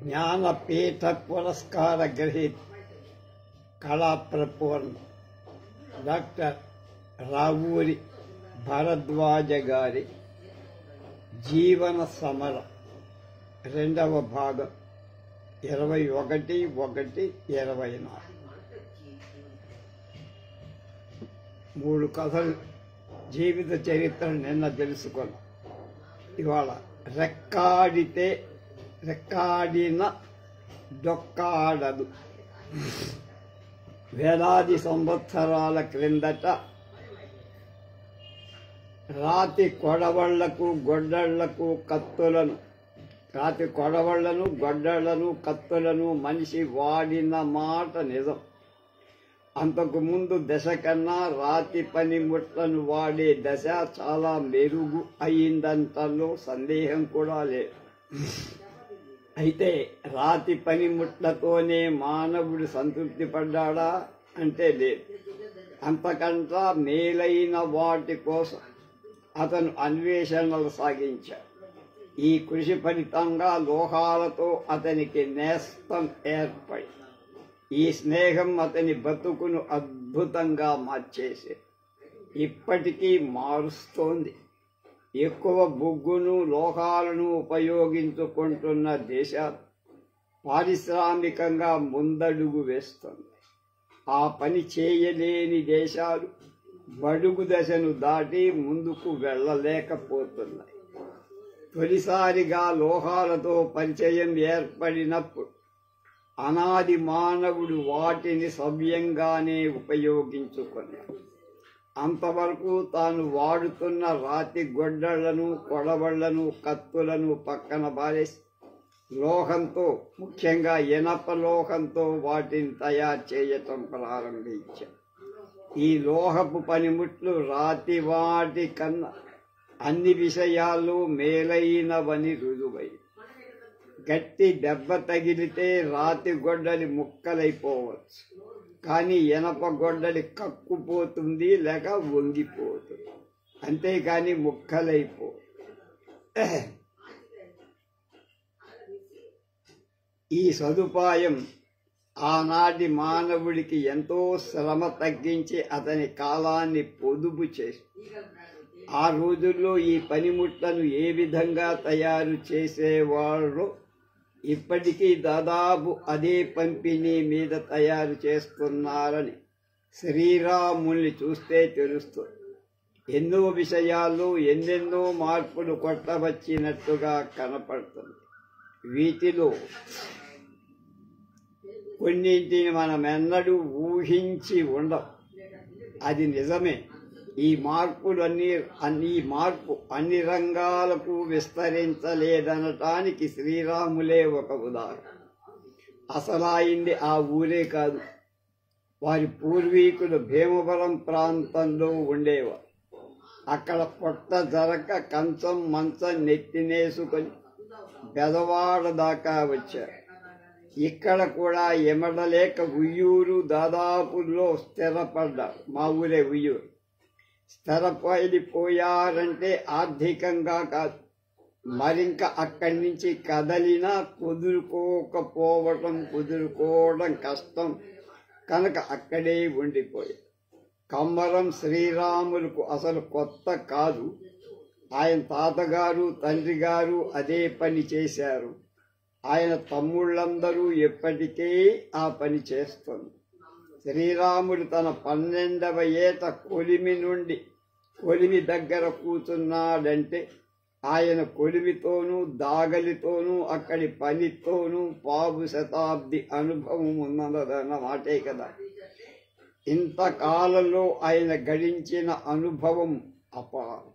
జ్ఞానపీఠ పురస్కార గ్రహీత కళా ప్రపూర్ణ డాక్టర్ రావూరి భరద్వాజ గారి జీవన సమర రెండవ భాగం 21/1/24 3 కథలు జీవిత చరిత్ర నిన్న తెలుసుకున్నాం. ఇవాళ రెక్కాడిన డొక్కాడదు. వేలాది సంవత్సరాల క్రిందట రాతి కొడవళ్లను కత్తులను మనిషి వాడిన మాట నిజం. అంతకు ముందు దశ కన్నా రాతి పనిముట్లను వాడే దశ చాలా మెరుగు అయిందంటలో సందేహం కూడా లేదు. అయితే రాతి పనిముట్లతోనే మానవుడు సంతృప్తి పడ్డాడా అంటే లేదు. అంతకంటా మేలైన వాటి కోసం అతను అన్వేషణలు సాగించాడు. ఈ కృషి ఫలితంగా లోహాలతో అతనికి నేస్తం ఏర్పడి ఈ స్నేహం అతని బతుకును అద్భుతంగా మార్చేసి ఇప్పటికీ మారుస్తోంది. ఎక్కువ బొగ్గును లోహాలను ఉపయోగించుకుంటున్న దేశాలు పారిశ్రామికంగా ముందడుగు వేస్తుంది. ఆ పని చేయలేని దేశాలు బడుగు దశను దాటి ముందుకు వెళ్ళలేకపోతున్నాయి. తొలిసారిగా లోహాలతో పరిచయం ఏర్పడినప్పుడు అనాది మానవుడు వాటిని సవ్యంగానే ఉపయోగించుకున్నాడు. అంతవరకు తాను వాడుతున్న రాతి గొడ్డళ్లను, కొడవళ్లను, కత్తులను పక్కన పారేసి లోహంతో, ముఖ్యంగా ఇనప లోహంతో వాటిని తయారు చేయటం ప్రారంభించాడు. ఈ లోహపు పనిముట్లు రాతి వాటి కన్నా అన్ని విషయాల్లో మేలైనవని రుజువై గట్టి దెబ్బ తగిలితే రాతి గొడ్డలి ముక్కలైపోవచ్చు, కానీ ఇనప గొడ్డలి కక్కుపోతుంది లేక వంగిపోతుంది, అంతేకాని ముక్కలైపో. ఈ సదుపాయం ఆనాటి మానవుడికి ఎంతో శ్రమ తగ్గించి అతని కాలాన్ని పొదుపు చేసి ఆ రోజుల్లో ఈ పనిముట్లను ఏ విధంగా తయారు చేసేవాళ్ళో ఇప్పటికీ దాదాపు అదే పంపిణీ మీద తయారు చేస్తున్నారని శ్రీరాముల్ని చూస్తే తెలుస్తుంది. ఎన్నో విషయాల్లో ఎన్నెన్నో మార్పులు కొట్టవచ్చినట్టుగా కనపడుతుంది. వీటిలో కొన్నింటిని మనమెన్నడూ ఊహించి ఉండం. అది నిజమే. ఈ మార్పు అన్ని రంగాలకు విస్తరించలేదనటానికి శ్రీరాములే ఒక ఉదాహరణ. అసలాయింది ఆ ఊరే కాదు, వారి పూర్వీకులు భీమవరం ప్రాంతంలో ఉండేవారు. అక్కడ పొట్ట జరక కంచం మంచం నెత్తినేసుకొని బెదవాడ దాకా వచ్చారు. ఇక్కడ కూడా ఎమడలేక ఉయ్యూరు దాదాపులో స్థిరపడ్డారు. మా ఊరే ఉయ్యూరు. స్థిరపడిపోయారంటే ఆర్థికంగా కాదు, మరింక అక్కడి నుంచి కదలినా కుదురుకోవడం కష్టం కనుక అక్కడే ఉండిపోయారు. కమ్మరం శ్రీరాములకు అసలు కొత్త కాదు. ఆయన తాతగారు, తండ్రి గారు అదే పని చేశారు. ఆయన తమ్ముళ్ళందరూ ఎప్పటికే ఆ పని చేస్తుంది. శ్రీరాముడు తన 12వ ఏట కొలిమి దగ్గర కూర్చున్నాడంటే ఆయన కొలిమితోనూ దాగలితోనూ అక్కడి పనితోనూ 15 శతాబ్ది అనుభవం ఉన్నదన్న మాటే కదా. ఇంతకాలంలో ఆయన గడించిన అనుభవం అపారం.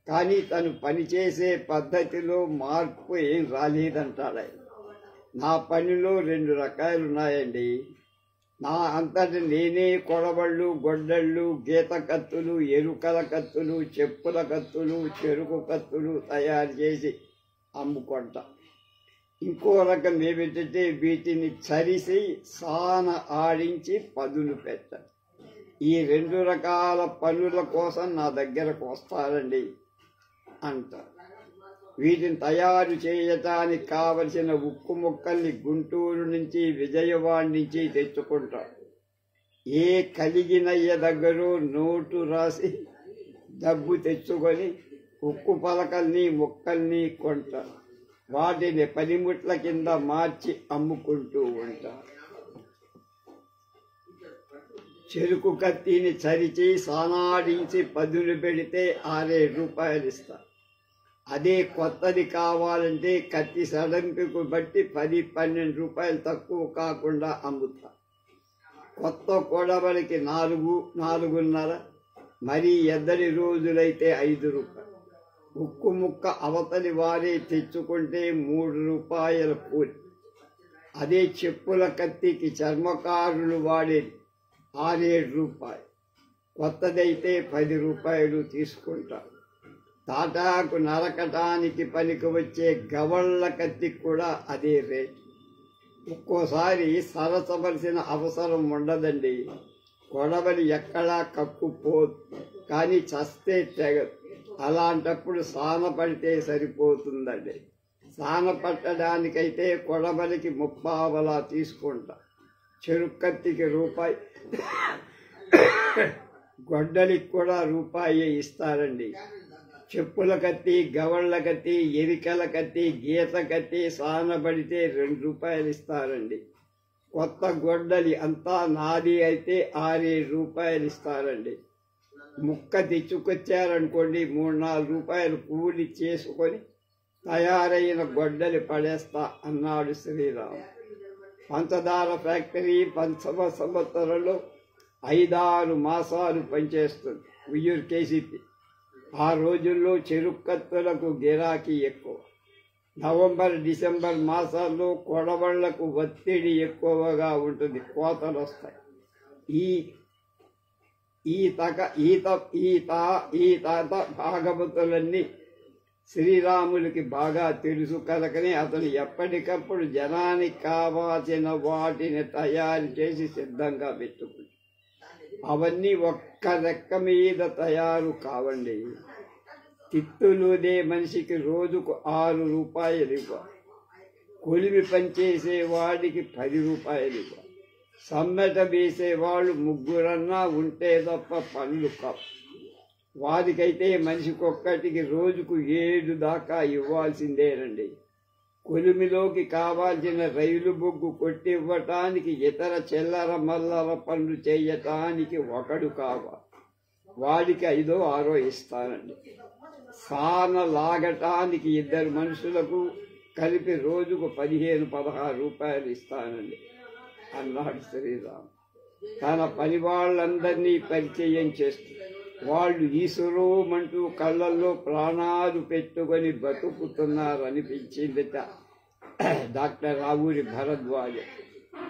కానీ తను పనిచేసే పద్ధతిలో మార్పు ఏం రాలేదంటాడు ఆయన. నా పనిలో 2 రకాలున్నాయండి. నా అంతటి నేనే కొడవళ్ళు, గొడ్డళ్ళు, గీత కత్తులు, ఎరుకల కత్తులు, చెప్పుల కత్తులు, చెరుకు కత్తులు తయారు చేసి అమ్ముకుంటా. ఇంకో రకం ఏమిటంటే వీటిని చరిసి సాన ఆడించి పదులు పెట్టాలి. ఈ 2 రకాల పనుల కోసం నా దగ్గరకు వస్తారండి అంటారు. వీటిని తయారు చేయటానికి కావలసిన ఉక్కు ముక్కల్ని గుంటూరు నుంచి విజయవాడ నుంచి తెచ్చుకుంటారు. ఏ కలిగినయ్య దగ్గర నోటు రాసి డబ్బు తెచ్చుకొని ఉక్కు పలకల్ని ముక్కల్ని కొంటారు. వాటిని పనిముట్ల కింద మార్చి అమ్ముకుంటూ ఉంటారు. చెరుకు కత్తిని చరిచి సానాడించి పదులు పెడితే 6 రూపాయలు ఇస్తారు. అదే కొత్తది కావాలంటే కత్తి సడంపుకు బట్టి 10-12 రూపాయలు తక్కువ కాకుండా అమ్ముతారు. కొత్త కొడవలికి 4-4.5, మరీ ఎద్దరి రోజులైతే 5 రూపాయలు. ఉక్కు ముక్క అవతలి వారే తెచ్చుకుంటే 3 రూపాయల కూలి. అదే చెప్పుల కత్తికి చర్మకారులు వాడేది 6-7 రూపాయలు. కొత్తదైతే 10 రూపాయలు తీసుకుంటారు. తాటాకు నరకటానికి పనికి వచ్చే గవళ్ళ కత్తికి కూడా అదే రేటు. ఒక్కోసారి సరసవలసిన అవసరం ఉండదండి. కొడవలి ఎక్కడా కక్కుపోదు, కానీ చస్తే తెగదు. అలాంటప్పుడు సాన పడితే సరిపోతుందండి. సాన పట్టడానికైతే కొడవలికి 30 తీసుకుంటా. చెరుకు కత్తికి రూపాయి, గొడ్డలికి కూడా రూపాయి ఇస్తారండి. చెప్పుల కత్తి, గవళ్ళ కత్తి, ఎరికల కత్తి, గీత కత్తి సానబడితే 2 రూపాయలు ఇస్తారండి. కొత్త గొడ్డలి అంతా నాది అయితే 6-7 రూపాయలు ఇస్తారండి. ముక్క తెచ్చుకొచ్చారనుకోండి 3-4 రూపాయలు కూలి చేసుకొని తయారైన గొడ్డలి పడేస్తా అన్నాడు శ్రీరామ్. పంచదార ఫ్యాక్టరీ 5వ సంవత్సరంలో 5-6 మాసాలు పనిచేస్తుంది ఉయ్యూరు కేసీపీ. ఆ రోజుల్లో చెరుకు కత్తులకు గిరాకీ ఎక్కువ. నవంబర్-డిసెంబర్ మాసాల్లో కొడవళ్లకు ఒత్తిడి ఎక్కువగా ఉంటుంది, కోతలు వస్తాయి. ఈ తాత భాగవతులన్నీ శ్రీరాములకి బాగా తెలుసు కనుకనే అతను ఎప్పటికప్పుడు జనానికి కావాల్సిన వాటిని తయారు చేసి సిద్ధంగా పెట్టుకుంటాడు. అవన్నీ ఒక్క రెక్క మీద తయారు కావండి. తిత్తులుదే మనిషికి రోజుకు 6 రూపాయలు ఇవ్వాలి. కొలిమి పనిచేసే వాడికి 10 రూపాయలు ఇవ్వాలి. సమ్మెట వేసేవాళ్ళు 3 ఉంటే తప్ప పనులు కావు. వారికైతే మనిషికొక్కటికి రోజుకు 7 దాకా ఇవ్వాల్సిందేనండి. కొలిమిలోకి కావాల్సిన రైలు బొగ్గు కొట్టివ్వటానికి, ఇతర చిల్లర మల్లర పనులు చేయటానికి 1 కావాలి. వాడికి 5-6 ఇస్తానండి. సాన లాగటానికి 2 మనుషులకు కలిపి రోజుకు 15-16 రూపాయలు ఇస్తానండి అన్నాడు శ్రీరామ్. తన పని వాళ్ళందరినీ పరిచయం చేస్తూ వాళ్ళు ఈశ్వరోమంటూ కళ్ళల్లో ప్రాణాలు పెట్టుకొని బతుకుతున్నారనిపించిందిట డాక్టర్ రావూరి భరద్వాజ.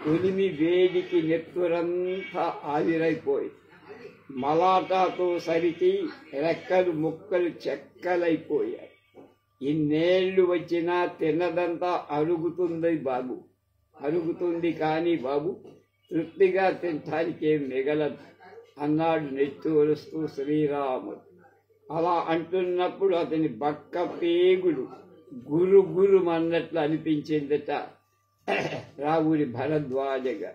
కొలిమి వేడికి నెత్తురంతా ఆవిరైపోయి మలాటాతో సరికి రెక్కలు ముక్కలు చెక్కలైపోయాయి. ఇన్నేళ్లు వచ్చినా తిన్నదంతా అరుగుతుంది కానీ బాబు తృప్తిగా తినటానికేం మిగలదు అన్నాడు నెత్తూరుస్తూ శ్రీరాముడు. అలా అంటున్నప్పుడు అతని బక్క పేగులు గురుమన్నట్లు అనిపించిందట రావూరి భరద్వాజగా.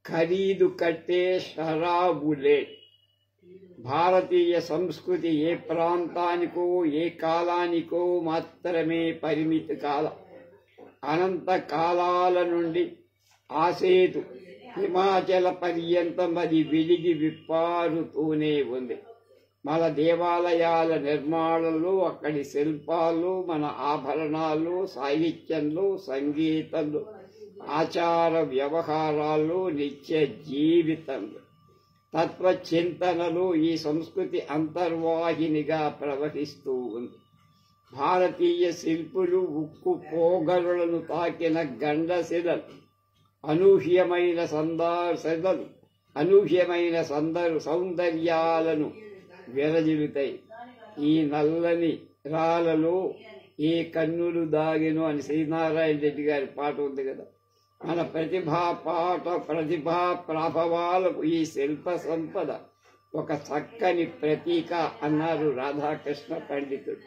ఖరీదు కట్టే షరాబులే. భారతీయ సంస్కృతి ఏ ప్రాంతానికో ఏ కాలానికో మాత్రమే పరిమితి కాలం. అనంత కాలాల నుండి ఆసేతు హిమాచల పర్యంతం అది విడిగి విప్పారుతూనే ఉంది. మన దేవాలయాల నిర్మాణంలో, అక్కడి శిల్పాలు, మన ఆభరణాలు, సాహిత్యంలో, సంగీతంలో, ఆచార వ్యవహారాల్లో, నిత్య జీవితంలో, తత్వచింతనలో ఈ సంస్కృతి అంతర్వాహినిగా ప్రవహిస్తూ ఉంది. భారతీయ శిల్పులు ఉక్కు పోగరులను తాకిన గండశిలలు, అనూహ్యమైన సౌందర్యాలను విరజిల్లుతాయి. ఈ నల్లని రాళ్ళలో ఏ కన్నులు దాగినో అని శ్రీనారాయణ రెడ్డి గారి పాట ఉంది కదా. మన ప్రతిభా ప్రభావాలకు ఈ శిల్ప సంపద ఒక చక్కని ప్రతీక అన్నారు రాధాకృష్ణ పండితుడు.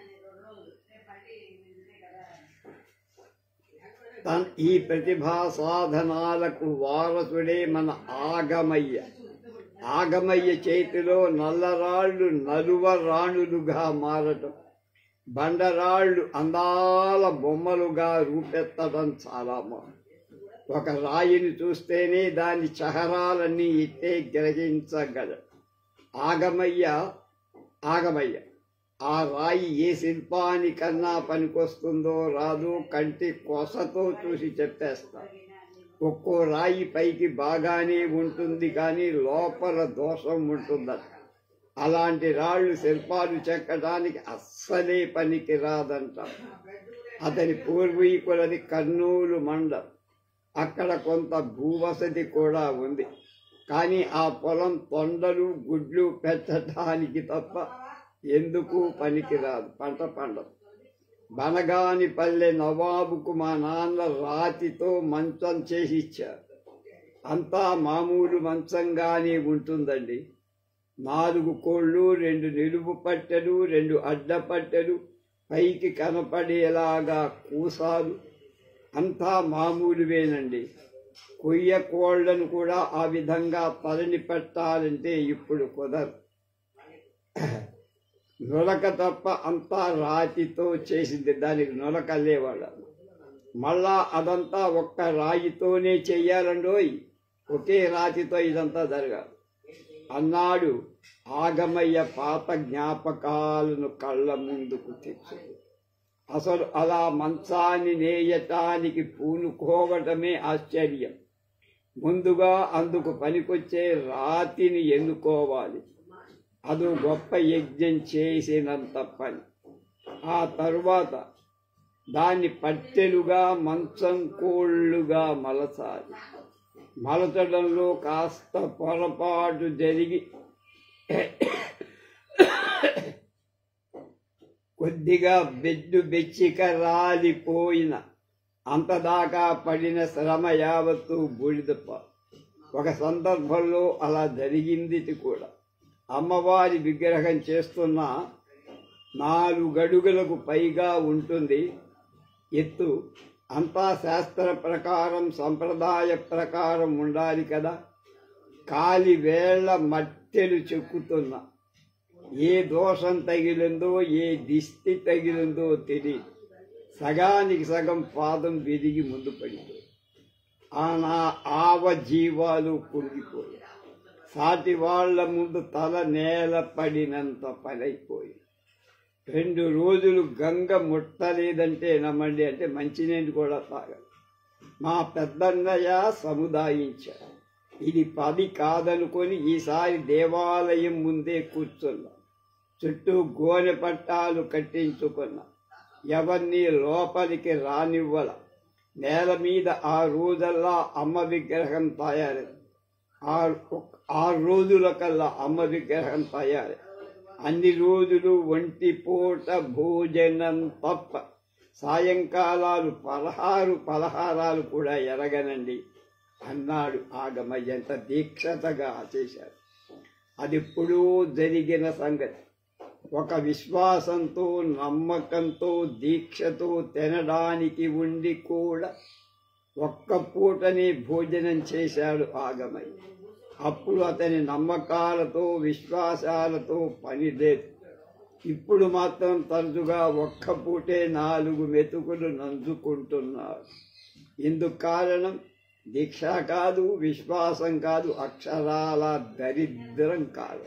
ఈ ప్రతిభా సాధనాలకు వారసుడే మన ఆగమయ్య. ఆగమయ్య చేతిలో నల్లరాళ్లు నలువరాణులుగా మారటం, బండరాళ్లు అందాల బొమ్మలుగా రూపెత్తడం చాలా బాగుంది. ఒక రాయిని చూస్తేనే దాని చహరాలన్నీ ఇట్టే గ్రహించగలడు ఆగమయ్య. ఆ రాయి ఏ శిల్పానికన్నా పనికొస్తుందో రాదో కంటి కొసతో చూసి చెప్పేస్తా. ఒక్కో రాయి పైకి బాగానే ఉంటుంది కానీ లోపల దోషం ఉంటుందట. అలాంటి రాళ్లు శిల్పాలు చెక్కడానికి అస్సలే పనికి రాదంట. అతని పూర్వీకులది కర్నూలు మండలం. అక్కడ కొంత భూవసతి కూడా ఉంది. కానీ ఆ పొలం తొండలు గుడ్లు పెట్టడానికి తప్ప ఎందుకు పనికిరాదు, పంట పండదు. బనగాని పల్లె నవాబుకు మా నాన్న రాతితో మంచం చేసిచ్చారు. అంతా మామూలు మంచంగానే ఉంటుందండి. 4 కోళ్ళు, 2 నిలువు పట్టెలు, 2 అడ్డ పట్టెలు, పైకి కనపడేలాగా కూసాలు, అంతా మామూలువేనండి. కొయ్య కోళ్లను కూడా ఆ విధంగా తలని పెట్టాలంటే ఇప్పుడు కుదరదు. నొలక తప్ప అంతా రాతితో చేసింది, దానికి నొలకలేవాళ్ళ. మళ్ళా అదంతా ఒక్క రాయితోనే చెయ్యాలండోయ్, ఒకే రాతితో ఇదంతా జరగాలి అన్నాడు. ఆగమయ్య పాత జ్ఞాపకాలను కళ్ళ ముందుకు తెచ్చింది. అసలు అలా మంచాన్ని నేయటానికి పూనుకోవటమే ఆశ్చర్యం. ముందుగా అందుకు పనికొచ్చే రాతిని ఎన్నుకోవాలి. అదో గొప్ప యజ్ఞం చేసినంత పని. ఆ తరువాత దాన్ని పట్టెలుగా, మంచం కోళ్లుగా మలచాలి. మలచడంలో కాస్త పొరపాటు జరిగి కొద్దిగా బెచ్చిక రాలిపోయిన అంతదాకా పడిన శ్రమ యావత్తు బూడిదప్ప. ఒక సందర్భంలో అలా జరిగింది కూడా. అమ్మవారి విగ్రహం చేస్తున్న 4 అడుగులకు పైగా ఉంటుంది ఎత్తు. అంతా శాస్త్ర ప్రకారం, సంప్రదాయ ప్రకారం ఉండాలి కదా. కాలి వేళ్ల మట్టెలు చెక్కుతున్నా. ఏ దోషం తగిలిందో, ఏ దిష్టి తగిలిందో తెలియదు. సగానికి సగం పాదం విరిగి ముందు పడిపోయి నా ఆవజీవాలు కుంగిపోయి సాటి వాళ్ల ముందు తల నేల పడినంత పనైపోయి 2 రోజులు గంగ ముట్టలేదంటే నమ్మండి, అంటే మంచినీళ్ళు కూడా తాగదు. మా పెద్దన్నయ్య సముదాయించారు. ఇది 10 కాదనుకొని ఈసారి దేవాలయం ముందే కూర్చున్నా. చుట్టూ గోనె పట్టాలు కట్టించుకున్నా. ఎవరిని లోపలికి రానివ్వల. నేల మీద 6 రోజుల్లా అమ్మ విగ్రహం తయారు. 6 రోజుల కల్లా అమ్మ విగ్రహం తయారు. అన్ని రోజులు ఒంటి పూట భోజనం తప్ప సాయంకాలాలు పలహారాలు కూడా ఎరగనండి అన్నాడు ఆగమయ్య. ఎంత దీక్షతగా చేశారు. అది ఎప్పుడూ జరిగిన సంగతి. ఒక విశ్వాసంతో, నమ్మకంతో, దీక్షతో తినడానికి ఉండి కూడా ఒక్క పూటనే భోజనం చేశాడు ఆగమయ్య. అప్పుడు అతని నమ్మకాలతో, విశ్వాసాలతో పని లేదు. ఇప్పుడు మాత్రం తరచుగా ఒక్క పూటే 4 మెతుకులు నంచుకుంటున్నాడు. ఇందుకు కారణం దీక్ష కాదు, విశ్వాసం కాదు, అక్షరాల దరిద్రం కాదు.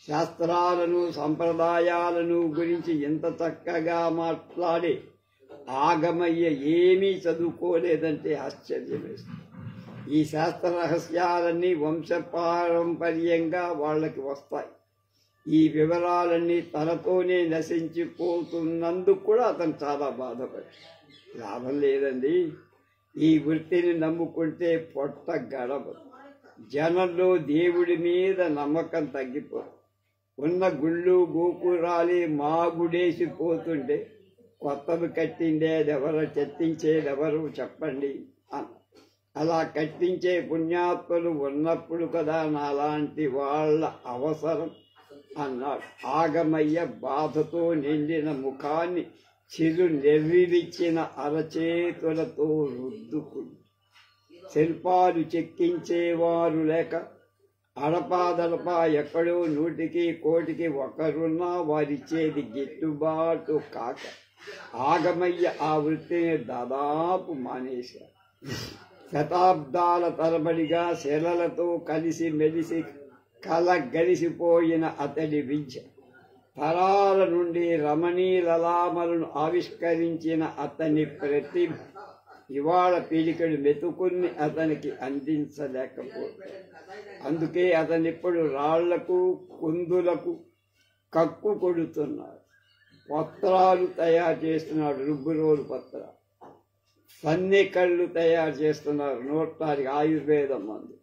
శాస్త్రాలను, సంప్రదాయాలను గురించి ఎంత చక్కగా మాట్లాడే ఆగమయ్య ఏమీ చదువుకోలేదంటే ఆశ్చర్యమేస్తుంది. ఈ శాస్త్ర రహస్యాలన్నీ వంశపారంపర్యంగా వాళ్ళకి వస్తాయి. ఈ వివరాలన్నీ తనతోనే నశించిపోతున్నందుకు కూడా అతను చాలా బాధపడ్డాడు. లాభం లేదండి, ఈ వృత్తిని నమ్ముకుంటే పొట్ట గడవదు. జనంలో దేవుడి మీద నమ్మకం తగ్గిపోదు. ఉన్న గుళ్ళు గోపురాలే మాగుడేసిపోతుంటే కొత్తవి కట్టిండేదెవరు, చెత్తించేదెవరు చెప్పండి అన్న. అలా కట్టించే పుణ్యాత్ములు ఉన్నప్పుడు కదా నాలాంటి వాళ్ళ అవసరం అన్నాడు. ఆగమయ్య బాధతో నిండిన ముఖాన్ని చిరు నెర్రిలిచ్చిన అరచేతులతో రుద్దుకుంటూ శిల్పాలు చెక్కించేవారు లేక అడపాదడపా ఎక్కడో 100కి 1,000కి ఒకరున్నా వారిచ్చేది గిట్టుబాటు కాక ఆగమయ్య ఆ వృత్తిని దాదాపు మానేశారు. శతాబ్దాల తరబడిగా శిలలతో కలిసి మెలిసి కలగలిసిపోయిన అతడి విద్య, తరాల నుండి రమణీలలామలను ఆవిష్కరించిన అతని ప్రతిభ ఇవాళ పీడికడు మెతుకుని అతనికి అందించలేకపోతే, అందుకే అతనిప్పుడు రాళ్లకు కుందులకు కక్కు కొడుతున్నాడు. పత్రాలు తయారు చేస్తున్నాడు, రుబ్బురోలు పత్రాలు. సన్నెకళ్ళు తయారు చేస్తున్నారు, నోటానికి ఆయుర్వేదం మందు.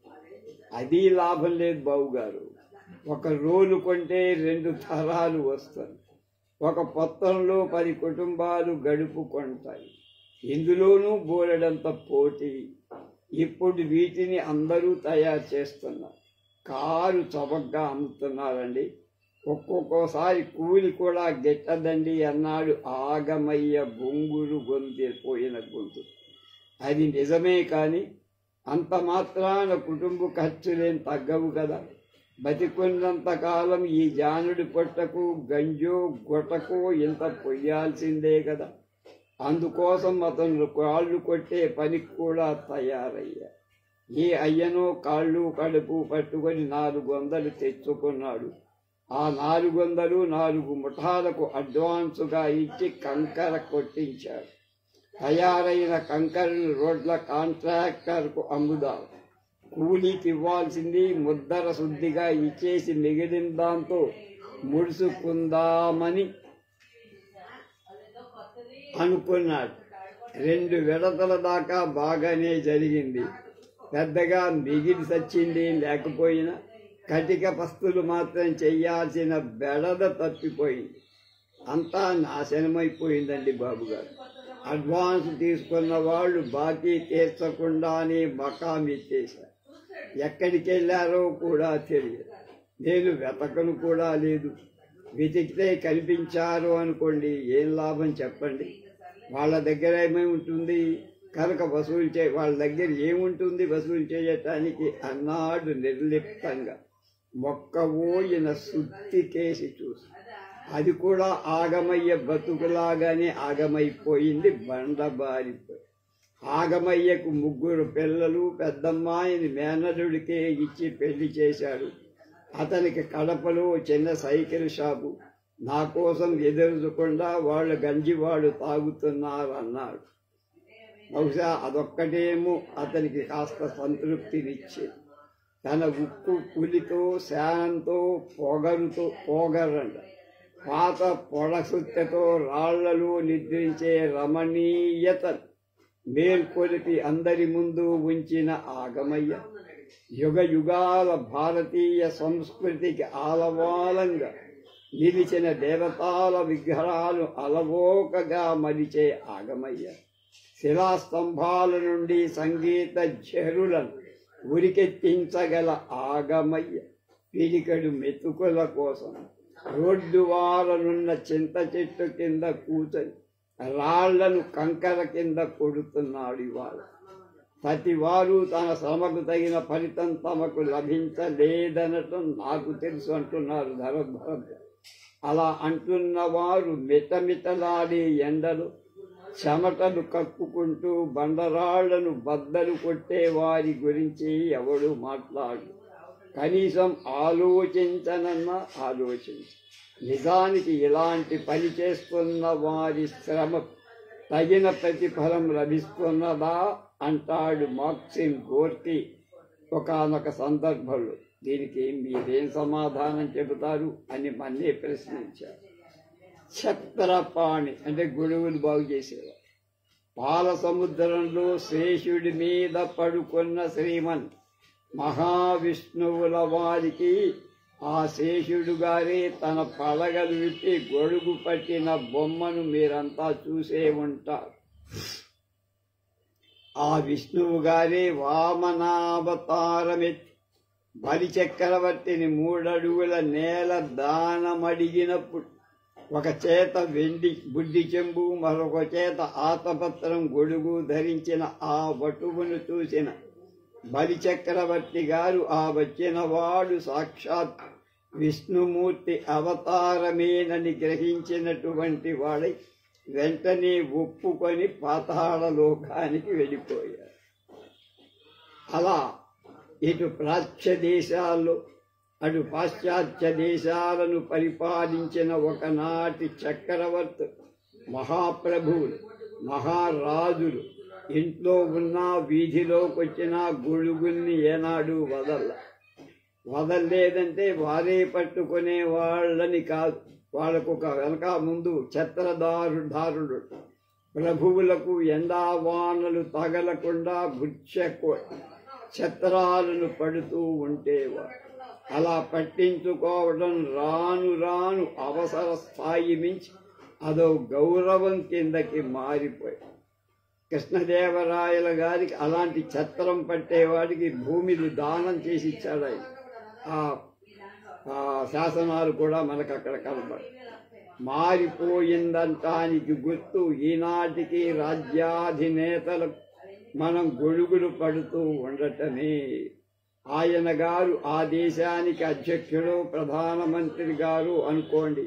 అది లాభం లేదు బావుగారు. ఒక రోలు కొంటే 2 తరాలు వస్తాయి. ఒక పత్రంలో 10 కుటుంబాలు గడుపుకుంటాయి. ఇందులోనూ బోలెడంత పోటీ. ఇప్పుడు వీటిని అందరూ తయారు చేస్తున్నారు. కారు చవకగా అమ్ముతున్నారండి. ఒక్కొక్కసారి కూలి కూడా గిట్టదండి అన్నాడు ఆగమయ్య బొంగురు గొంతిపోయిన గొంతు. అది నిజమే, కానీ అంత మాత్రాన కుటుంబ ఖర్చులేం తగ్గవు కదా. బతికున్నంత కాలం ఈ జానుడి పొట్టకు గంజో గొటకో ఇంత పొయ్యాల్సిందే కదా. అందుకోసం అతను కాళ్ళు కొట్టే పనికి కూడా తయారయ్యా. ఏ అయ్యనో కాళ్ళు కడుపు పట్టుకొని 400 తెచ్చుకున్నాడు. ఆ 400 4 ముఠాలకు అడ్వాన్సుగా ఇచ్చి కంకర కొట్టించాడు. తయారైన కంకరను రోడ్ల కాంట్రాక్టర్కు అమ్ముదాం. కూలీకి ఇవ్వాల్సింది ముద్దర శుద్ధిగా ఇచ్చేసి మిగిలిన దాంతో ముడుచుకుందామని అనుకున్నాడు. 2 విడతల దాకా బాగానే జరిగింది. పెద్దగా మిగిలి సచ్చింది లేకపోయినా కటిక పస్తులు మాత్రం చెయ్యాల్సిన బెడద తప్పిపోయింది. అంతా నాశనమైపోయిందండి బాబుగారు. అడ్వాన్స్ తీసుకున్న వాళ్ళు బాకీ తీర్చకుండానే మకామిచ్చేశారు. ఎక్కడికి వెళ్ళారో కూడా తెలియదు. నేను వెతకను కూడా లేదు. వెతికితే కనిపించారు అనుకోండి, ఏం లాభం చెప్పండి. వాళ్ళ దగ్గర ఏమేముంటుంది కనుక వాళ్ళ దగ్గర ఏముంటుంది వసూలు చేయటానికి అన్నాడు నిర్లిప్తంగా. మొక్కవోయిన సుత్తి కేసి చూసి అది కూడా ఆగమయ్య బతుకులాగానే ఆగమైపోయింది, బండబారిపోయి. ఆగమయ్యకు 3 పిల్లలు, పెద్దమ్మాయిని మేనరుడికే ఇచ్చి పెళ్లి చేశాడు. అతనికి కడపలో చిన్న సైకిల్ షాపు. నా కోసం ఎదురుకుండా వాళ్ళు గంజివాడు తాగుతున్నారు అన్నాడు. బహుశా అదొక్కటేమో అతనికి కాస్త సంతృప్తినిచ్చేది. తన ఉక్కు పులితో శానంతో పోగరంట పాత పొడసుత్తెతో రాళ్లలో నిద్రించే రమణీయత మేల్కొలిపి అందరి ముందు ఉంచిన ఆగమయ్య యుగ యుగాల భారతీయ సంస్కృతికి ఆలవాలంగా నిలిచిన దేవతాల విగ్రహాలు అలవోకగా మలిచే ఆగమయ్య శిలాస్తంభాల నుండి సంగీత ఝరులను ఉరికెత్తించగల ఆగమయ్య పిడికడు మెతుకుల కోసం రోడ్డు వారనున్న చింత చెట్టు కింద కూర్చొని రాళ్లను కంకర కింద కొడుతున్నాడు. ఇవాళ ప్రతివారు తన శ్రమకు తగిన ఫలితం తమకు లభించలేదనటం నాకు తెలుసు అంటున్నారు ధరభరత. అలా అంటున్న వారు మిటమిటలాడే ఎండలు చెమటలు కక్కుకుంటూ బండరాళ్లను బద్దలు కొట్టే వారి గురించి ఎవడు మాట్లాడు. కనీసం ఆలోచించనన్నా ఆలోచించు. నిజానికి ఇలాంటి పని చేస్తున్న వారి శ్రమ తగిన ప్రతిఫలం లభిస్తున్నదా అంటాడు మాక్సిమ్ గోర్కీ ఒకానొక సందర్భంలో. దీనికి మీరేం సమాధానం చెబుతారు అని మన్నే ప్రశ్నించారు. ఛత్రపాణి అంటే గొడుగులు బాగు చేసేవారు. పాల సముద్రంలో శేషుడి మీద పడుకున్న శ్రీమన్ మహావిష్ణువుల వారికి ఆ శేషుడు గారే తన పడగలు విప్పి గొడుగు పట్టిన బొమ్మను మీరంతా చూసే ఉంటారు. ఆ విష్ణువు గారే వామనావతారమెత్తి బలి చక్రవర్తిని 3 అడుగుల నేల దానమడిగినప్పుడు ఒక చేత వెండి బుడ్డి చెంబు, మరొక చేత ఆతపత్రం గొడుగు ధరించిన ఆ వటువును చూసిన బలి చక్రవర్తి గారు ఆ వచ్చిన వాడు సాక్షాత్ విష్ణుమూర్తి అవతారమేనని గ్రహించినటువంటి వాడై వెంటనే ఒప్పుకొని పాతాళ లోకానికి వెళ్ళిపోయారు. అలా ఇటు ప్రాచ్య దేశాల్లో అటు పాశ్చాత్య దేశాలను పరిపాలించిన ఒకనాటి చక్రవర్తి మహాప్రభువులు మహారాజులు ఇంట్లో ఉన్నా వీధిలోకి వచ్చిన గొడుగుల్ని ఏనాడు వదల్లేదంటే వారే పట్టుకునే వాళ్ళని కాదు, వాళ్ళకు ఒక వెనక ముందు ఛత్రదారుడు ప్రభువులకు ఎండావానలు తగలకుండా ఛత్రాలను పడుతూ ఉండేవారు. అలా పట్టించుకోవడం రాను రాను అవసర స్థాయి మించి అదో గౌరవం కిందకి మారిపోయి కృష్ణదేవరాయల గారికి అలాంటి ఛత్రం పట్టేవాడికి భూమిని దానం చేసి ఇచ్చాడు ఆయన. ఆ శాసనాలు కూడా మనకు అక్కడ కనబడి మారిపోయిందంటానికి గుర్తు ఈనాటికి రాజ్యాధినేతలకు మనం గొడుగులు పడుతూ ఉండటమే. ఆయన గారు ఆ దేశానికి అధ్యక్షుడు ప్రధానమంత్రి గారు అనుకోండి,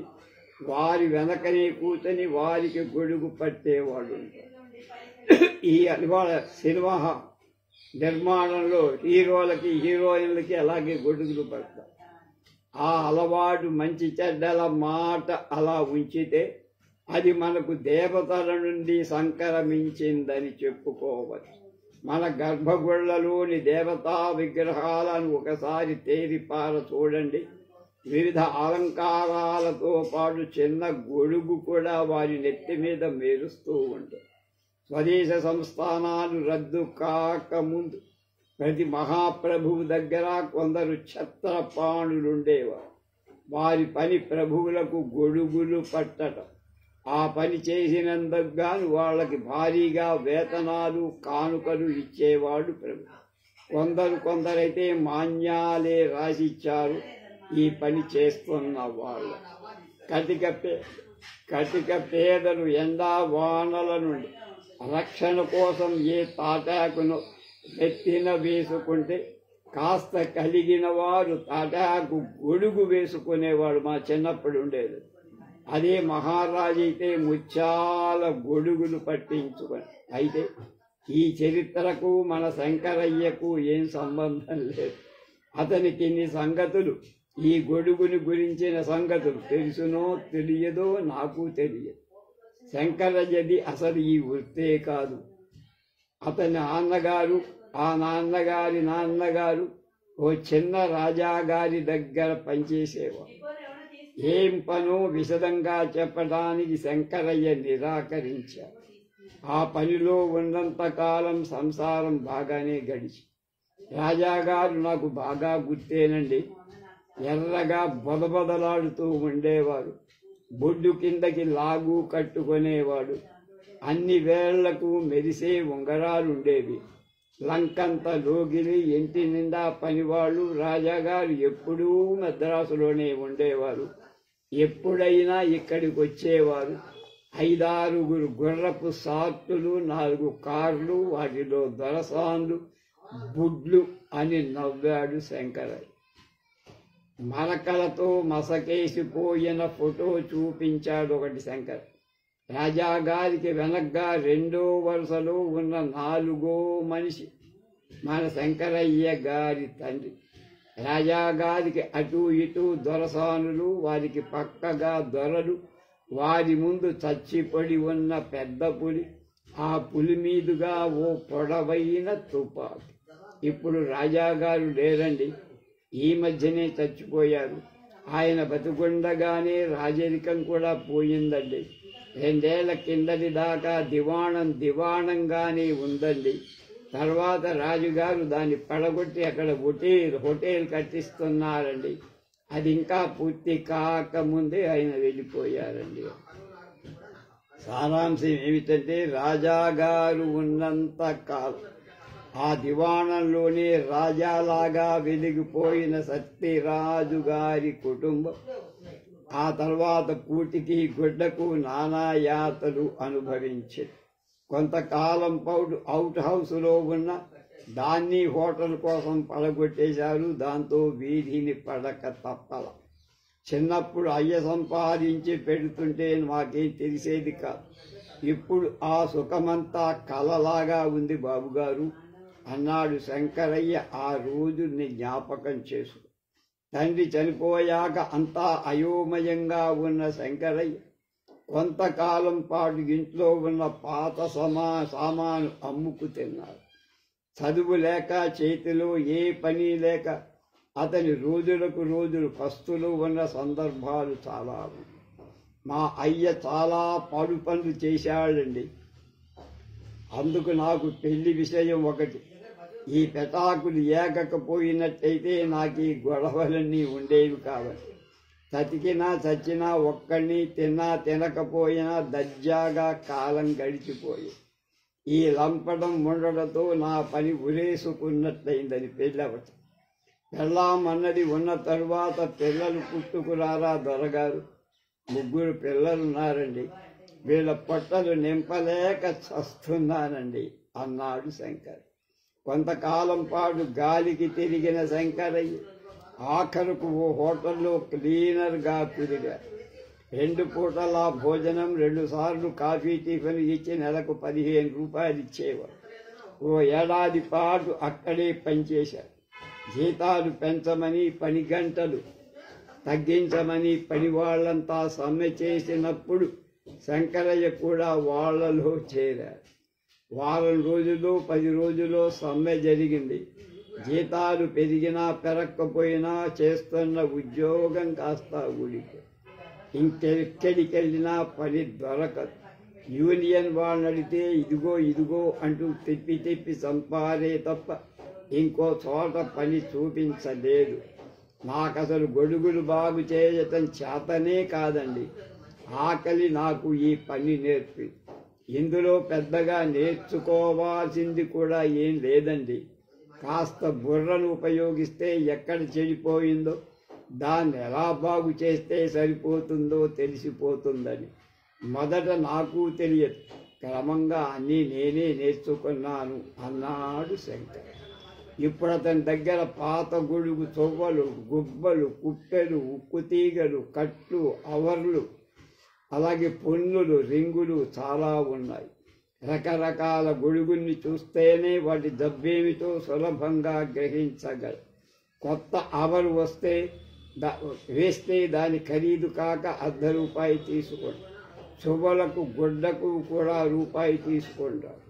వారి వెనకనే కూర్చొని వారికి గొడుగు పట్టేవాడు. ఈ ఇవాళ సినిమా నిర్మాణంలో హీరోలకి హీరోయిన్లకి అలాగే గొడుగులు పడతారు. ఆ అలవాటు మంచి చెడ్డల మాట అలా ఉంచితే అది మనకు దేవతల నుండి సంక్రమించిందని చెప్పుకోవచ్చు. మన గర్భగుళ్లలోని దేవతా విగ్రహాలను ఒకసారి తేరిపార చూడండి. వివిధ అలంకారాలతో పాటు చిన్న గొడుగు కూడా వారి నెత్తి మీద మెరుస్తూ ఉంటుంది. స్వదేశ సంస్థానాలు రద్దు కాకముందు ప్రతి మహాప్రభువు దగ్గర కొందరు ఛత్రపాణులుండేవారు. వారి పని ప్రభువులకు గొడుగులు పట్టడం. ఆ పని చేసినందుకు గాను వాళ్ళకి భారీగా వేతనాలు కానుకలు ఇచ్చేవాడు ప్రభు. కొందరైతే మాన్యాలే రాసిచ్చారు ఈ పని చేస్తున్న వాళ్ళు. కటిక పేదలు ఎండా వానల నుండి రక్షణ కోసం ఏ తాటాకును ఎత్తిన వేసుకుంటే కాస్త కలిగిన వారు తాటాకు గొడుగు వేసుకునేవాడు. మా చిన్నప్పుడు ఉండేది అదే. మహారాజు అయితే ముత్యాల గొడుగులు పట్టించుకొని. అయితే ఈ చరిత్రకు మన శంకరయ్యకు ఏం సంబంధం లేదు. అతనికి ఇన్ని సంగతులు, ఈ గొడుగుని గురించిన సంగతులు తెలుసునో తెలియదో నాకు తెలియదు. శంకరయ్యది అసలు ఈ వృత్తే కాదు. అతని నాన్నగారు, ఆ నాన్నగారి నాన్నగారు ఓ చిన్న రాజాగారి దగ్గర పనిచేసేవారు. ఏం పనో విశదంగా చెప్పడానికి శంకరయ్య నిరాకరించారు. ఆ పనిలో ఉన్నంతకాలం సంసారం బాగానే గడిచి, రాజాగారు నాకు బాగా గుర్తేనండి. ఎర్రగా బొదబొదలాడుతూ ఉండేవారు. బొడ్డు కిందకి లాగు కట్టుకునేవాడు. అన్ని వేళ్లకు మెరిసే ఉంగరాలుండేవి. లంకంత లోగిలి, ఇంటి నిండా పనివాళ్ళు. రాజాగారు ఎప్పుడూ మద్రాసులోనే ఉండేవారు. ఎప్పుడైనా ఇక్కడికి వచ్చేవారు. 5-6 గుర్రపు సార్టులు, 4 కార్లు, వాటిలో దొరసాన్లు, బుడ్లు అని నవ్వాడు శంకరయ్య. మరకలతో మసకేసిపోయిన ఫోటో చూపించాడు ఒకటి శంకర్. రాజాగారికి వెనగ్గా 2వ వరుసలో ఉన్న 4వ మనిషి మన శంకరయ్య గారి తండ్రి. రాజాగారికి అటు ఇటు దొరసానులు, వారికి పక్కగా దొరలు, వారి ముందు చచ్చిపడి ఉన్న పెద్ద పులి, ఆ పులి మీదుగా ఓ పొడవైన తుపాకి. ఇప్పుడు రాజాగారు లేరండి, ఈ మధ్యనే చచ్చిపోయారు. ఆయన బతుకుండగానే రాజరికం కూడా పోయిందండి. 2 ఏళ్ల కిందటి దాకా దివాణంగానే ఉందండి. తర్వాత రాజుగారు దాన్ని పడగొట్టి అక్కడ హోటల్ కట్టిస్తున్నారండి. అది ఇంకా పూర్తి కాకముందే ఆయన వెళ్ళిపోయారండి. సారాంశం ఏమిటంటే, రాజాగారు ఉన్నంత కాలం ఆ దివాణంలోనే రాజాలాగా వెలిగిపోయిన సత్యరాజు గారి కుటుంబం ఆ తర్వాత కూటికి గుడ్డకు నానా యాతలు అనుభవించి కొంతకాలం పాటు అవుట్ హౌస్లో ఉన్న దాన్ని హోటల్ కోసం పడగొట్టేశారు. దాంతో వీధిని పడక తప్పల. చిన్నప్పుడు అయ్య సంపాదించి పెడుతుంటే మాకేం తెలిసేది కాదు. ఇప్పుడు ఆ సుఖమంతా కలలాగా ఉంది బాబుగారు అన్నాడు శంకరయ్య ఆ రోజుని జ్ఞాపకం చేసుకు. తండ్రి చనిపోయాక అంతా అయోమయంగా ఉన్న శంకరయ్య కొంతకాలం పాటు ఇంట్లో ఉన్న పాత సామాను అమ్ముకు తిన్నారు. చదువు లేక చేతిలో ఏ పని లేక అతని రోజులకు రోజులు పస్తులు ఉన్న సందర్భాలు చాలా. మా అయ్య చాలా పాడు పనులు చేశాడండి. అందుకు నాకు పెళ్లి విషయం ఒకటి. ఈ పెటాకులు ఏగకపోయినట్టయితే నాకు ఈ గొడవలన్నీ ఉండేవి కాబట్టి చతికినా చచ్చినా ఒక్కడిని తిన్నా తినకపోయినా దర్జాగా కాలం గడిచిపోయి ఈ లంపడం ఉండడంతో నా పని ఉరేసుకున్నట్లయిందని పెళ్ళవటం. పెళ్ళామన్నది ఉన్న తరువాత పిల్లలు పుట్టుకురారా దొరగారు? 3 పిల్లలున్నారండి. వీళ్ళ పొట్టలు నింపలేక చస్తున్నానండి అన్నాడు శంకర్. కొంతకాలం పాటు గాలికి తిరిగిన శంకరయ్య ఆఖరుకు ఓ హోటల్లో క్లీనర్గా తిరిగారు. 2 పూటల భోజనం, 2 సార్లు కాఫీ టిఫిన్ ఇచ్చి నెలకు 15 రూపాయలు ఇచ్చేవారు. ఓ ఏడాది పాటు అక్కడే పనిచేశారు. జీతాలు పెంచమని, పని గంటలు తగ్గించమని పని వాళ్ళంతా సమ్మె చేసినప్పుడు శంకరయ్య కూడా వాళ్లలో చేరారు. వారం రోజులు 10 రోజుల్లో సమ్మె జరిగింది. జీతాలు పెరిగినా పెరగకపోయినా చేస్తున్న ఉద్యోగం కాస్త ఊడిపోయి ఇంకెక్కడికెళ్ళినా పని దొరకదు. యూనియన్ వాళ్ళని అడిగితే ఇదిగో అంటూ తిప్పి సంపారే తప్ప ఇంకో చోట పని చూపించలేదు. నాకసలు గొడుగులు బాగు చేయటం చేతనే కాదండి. ఆకలి నాకు ఈ పని నేర్పి. ఇందులో పెద్దగా నేర్చుకోవాల్సింది కూడా ఏం లేదండి. కాస్త బుర్రను ఉపయోగిస్తే ఎక్కడ చెడిపోయిందో దాన్ని ఎలా బాగు చేస్తే సరిపోతుందో తెలిసిపోతుందని మొదట నాకు తెలియదు. క్రమంగా అన్నీ నేనే నేర్చుకున్నాను అన్నాడు శంకర్. ఇప్పుడు అతని దగ్గర పాత గొడుగు చొవ్వలు, గుబ్బలు, కుప్పెలు, ఉక్కు తీగలు, కట్లు, అవర్లు, అలాగే పొన్నులు, రింగులు చాలా ఉన్నాయి. రకరకాల గొడుగుల్ని చూస్తేనే వాటి జబ్బేమిటో సులభంగా గ్రహించగల. కొత్త అవరు వేస్తే దాని ఖరీదు కాక ₹1 తీసుకోండి. చువ్వలకు గుడ్డకు కూడా ₹1 తీసుకుంటారు.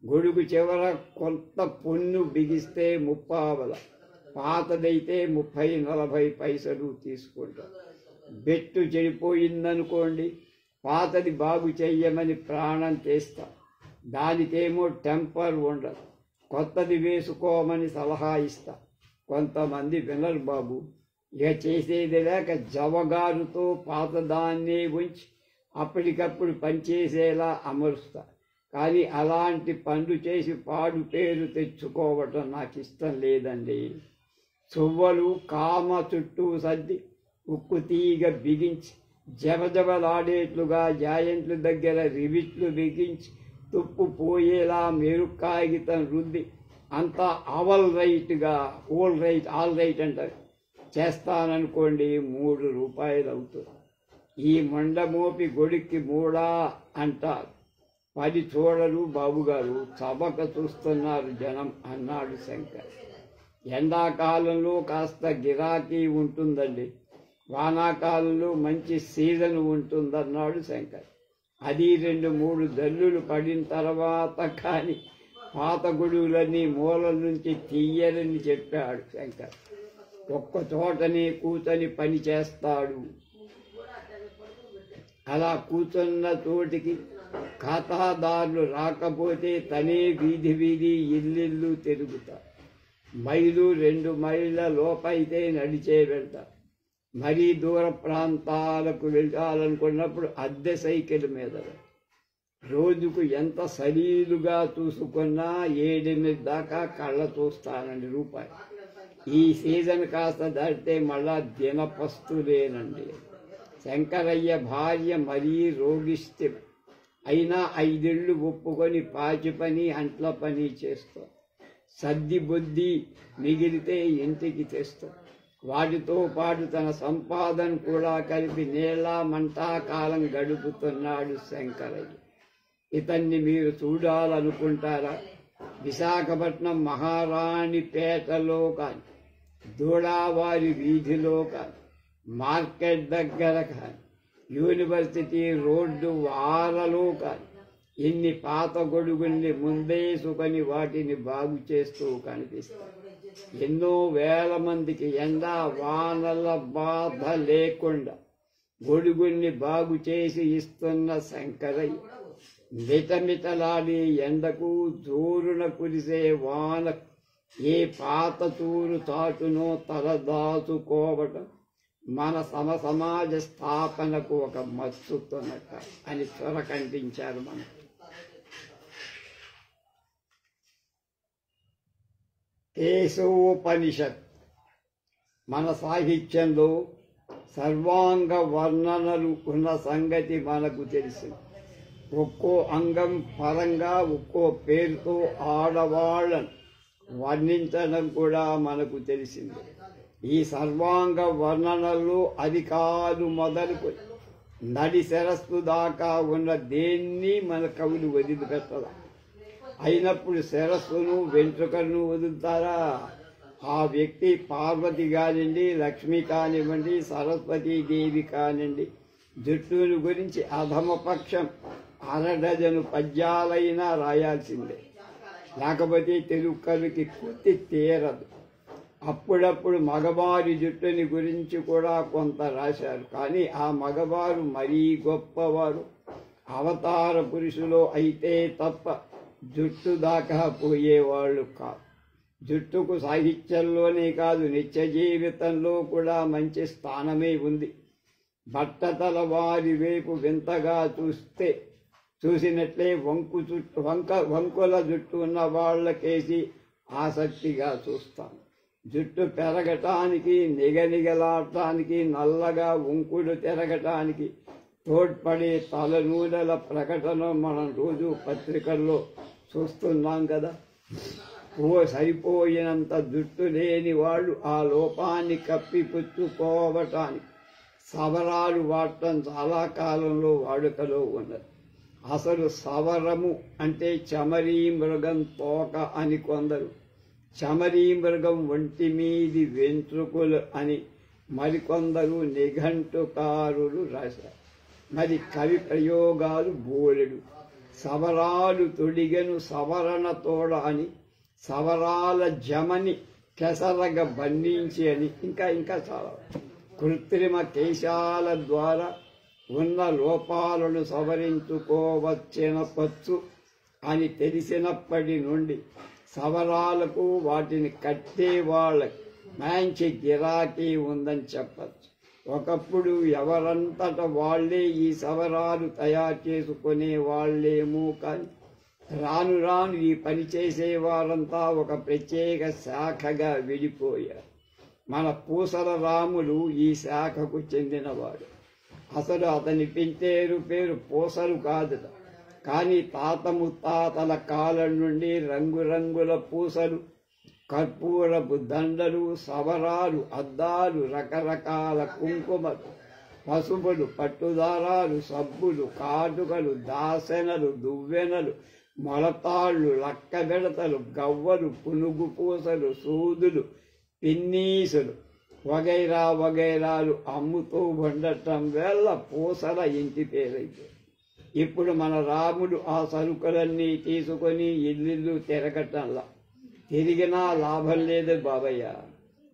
గొడుగు చివర కొత్త పొన్ను బిగిస్తే 30 పాతదైతే 30-40 పైసలు తీసుకుంటారు. బెట్టు చెడిపోయిందనుకోండి, పాతది బాగు చెయ్యమని ప్రాణం చేస్తా. దానికేమో టెంపర్ ఉండదు. కొత్తది వేసుకోమని సలహా ఇస్తా. కొంతమంది వినరు బాబు. ఇక చేసేది లేక జవగారుతో పాతదాన్నే ఉంచి అప్పటికప్పుడు పనిచేసేలా అమరుస్తా. కానీ అలాంటి పనులు చేసి పాడు పేరు తెచ్చుకోవటం నాకు ఇష్టం లేదండి. చువ్వలు కామ చుట్టూ సర్ది ఉక్కు తీగ బిగించి జబజబలాడేట్లుగా జాయింట్ల దగ్గర రివిట్లు బిగించి తుప్పు పోయేలా మెరుగు కాగితం రుద్ది అంతా ఆల్ రైట్ అంటారు. చేస్తాననుకోండి ₹3 అవుతుంది. ఈ మొండమోపి గొడికి 3 అంటారు. 10 చూడరు బాబుగారు, చబక చూస్తున్నారు జనం అన్నాడు శంకర్. ఎండాకాలంలో కాస్త గిరాకీ ఉంటుందండి, వానాకాలంలో మంచి సీజన్ ఉంటుందన్నాడు శంకర్. అది 2-3 జల్లులు పడిన తర్వాత కానీ పాత గొడుగులన్నీ మూలల నుంచి తీయరని చెప్పాడు శంకర్. ఒక్క చోటనే కూర్చొని పని చేస్తాడు. అలా కూర్చున్న చోటికి ఖాతాదారులు రాకపోతే తనే వీధి ఇల్లు తిరుగుతాడు. మైలు 2 మైళ్ళ లోపైతే నడిచే వెళ్తారు. మరీ దూర ప్రాంతాలకు వెళ్ళాలనుకున్నప్పుడు అద్దె సైకిల్ మీద. రోజుకు ఎంత సలీలుగా చూసుకున్నా 7-8 దాకా కళ్ళ చూస్తానండి ₹. ఈ సీజన్ కాస్త దాటితే మళ్ళా దినపస్తులేనండి. శంకరయ్య భార్య మరీ రోగిస్తే అయినా 5 ఏళ్ళు ఒప్పుకొని పాచి పని అంట్ల పని చేస్తాం. సద్ది బుద్ధి మిగిలితే ఇంటికి తెస్తాం. వాటితో పాటు తన సంపాదన కూడా కలిపి నేల మంటా కాలం గడుపుతున్నాడు శంకరయ్య. ఇతన్ని మీరు చూడాలనుకుంటారా? విశాఖపట్నం మహారాణిపేటలో కానీ, దూడావారి వీధిలో కానీ, మార్కెట్ దగ్గర కానీ, యూనివర్సిటీ రోడ్డు వారలో కానీ ఇన్ని పాత గొడుగుల్ని ముందేసుకొని వాటిని బాగు చేస్తూ కనిపిస్తాయి. ఎన్నో వేల మందికి ఎండ వానల బాధ లేకుండా గొడుగుల్ని బాగు చేసి ఇస్తున్న శంకరయ్య మిటమిటలాడి ఎండకు జోరున కురిసే వాన ఏ పాత తూరు చాటునో తలదాచుకోవటం మన సమాజ స్థాపనకు ఒక మచ్చు తొనక అని చొరకంటించారు మనకు. కేశోపనిషత్ మన సాహిత్యంలో సర్వాంగ వర్ణనలు ఉన్న సంగతి మనకు తెలిసింది. ఒక్కో అంగం పరంగా ఒక్కో పేరుతో ఆడవాళ్లను వర్ణించడం కూడా మనకు తెలిసింది. ఈ సర్వాంగ వర్ణనల్లో అధికాలు మొదలుకొని నడి శిరస్సు దాకా ఉన్న దేన్ని మన కవులు వదిలిపెట్టరా? అయినప్పుడు శిరస్సును వెంట్రుకలను వదులుతారా? ఆ వ్యక్తి పార్వతి కానివ్వండి, లక్ష్మి కానివ్వండి, సరస్వతీదేవి కానివ్వండి, జుట్టును గురించి అధమపక్షం 1 డజను పద్యాలైనా రాయాల్సిందే. లేకపోతే తెలుగు కవికి పూర్తి తీరదు. అప్పుడప్పుడు మగవారి జుట్టుని గురించి కూడా కొంత రాశారు. కానీ ఆ మగవారు మరీ గొప్పవారు అవతార పురుషులో అయితే తప్ప జుట్టు దాకా పోయేవాళ్ళు కాదు. జుట్టుకు సాహిత్యంలోనే కాదు నిత్య జీవితంలో కూడా మంచి స్థానమే ఉంది. బట్టతల వారి వైపు వింతగా చూసినట్లే వంకుల జుట్టు ఉన్న వాళ్ళకేసి ఆసక్తిగా చూస్తాం. జుట్టు పెరగటానికి, నిగనిగలాడటానికి, నల్లగా వంకులు తిరగటానికి తోడ్పడే తలనూనెల ప్రకటన మనం రోజు పత్రికల్లో చూస్తున్నాం కదా. సరిపోయినంత జుట్టు లేని వాళ్ళు ఆ లోపాన్ని కప్పిపుచ్చుకోవటానికి సవరాలు వాడటం చాలా కాలంలో వాడుకలో ఉన్నది. అసలు సవరము అంటే చమరీ మృగం తోక అని కొందరు, చమరీ మృగం ఒంటి మీది వెంట్రుకలు అని మరికొందరు నిఘంటుకారులు రాశారు. మరి కవి ప్రయోగాలు బోలెడు. సవరాలు తొడిగెను సవరణ తోడ అని, సవరాల జమని కెసరగ బంధించి అని, ఇంకా చాలా. కృత్రిమ కేశాల ద్వారా ఉన్న లోపాలను సవరించుకోవచ్చునొచ్చు అని తెలిసినప్పటి నుండి సవరాలకు వాటిని కట్టే వాళ్ళకి మంచి గిరాకీ ఉందని చెప్పచ్చు. ఒకప్పుడు ఎవరంతట వాళ్లే ఈ సవరాలు తయారు చేసుకునే వాళ్లేమో కానీ రాను రాను ఈ పని చేసేవారంతా ఒక ప్రత్యేక శాఖగా విడిపోయారు. మన పూసల రాములు ఈ శాఖకు చెందినవాడు. అసలు అతని పింటేరు పేరు పూసలు కాదుట. కానీ తాత ముత్తాతల కాలం నుండి రంగురంగుల పూసలు, కర్పూరపు దండలు, సవరాలు, అద్దాలు, రకరకాల కుంకుమలు, పసుపులు, పట్టుదారాలు, సబ్బులు, కాటుకలు, దాసెనలు, దువ్వెనలు, మొలతాళ్లు, లక్కబెడతలు, గవ్వలు, పునుగు పూసలు, సూదులు, పిన్నీసులు వగైరాలు అమ్ముతూ ఉండటం వల్ల పూసల ఇంటి పేరైంది. ఇప్పుడు మన రాముడు ఆ సరుకులన్నీ తీసుకొని ఇల్లు తిరగటంలా. తిరిగినా లాభం లేదు బాబయ్య.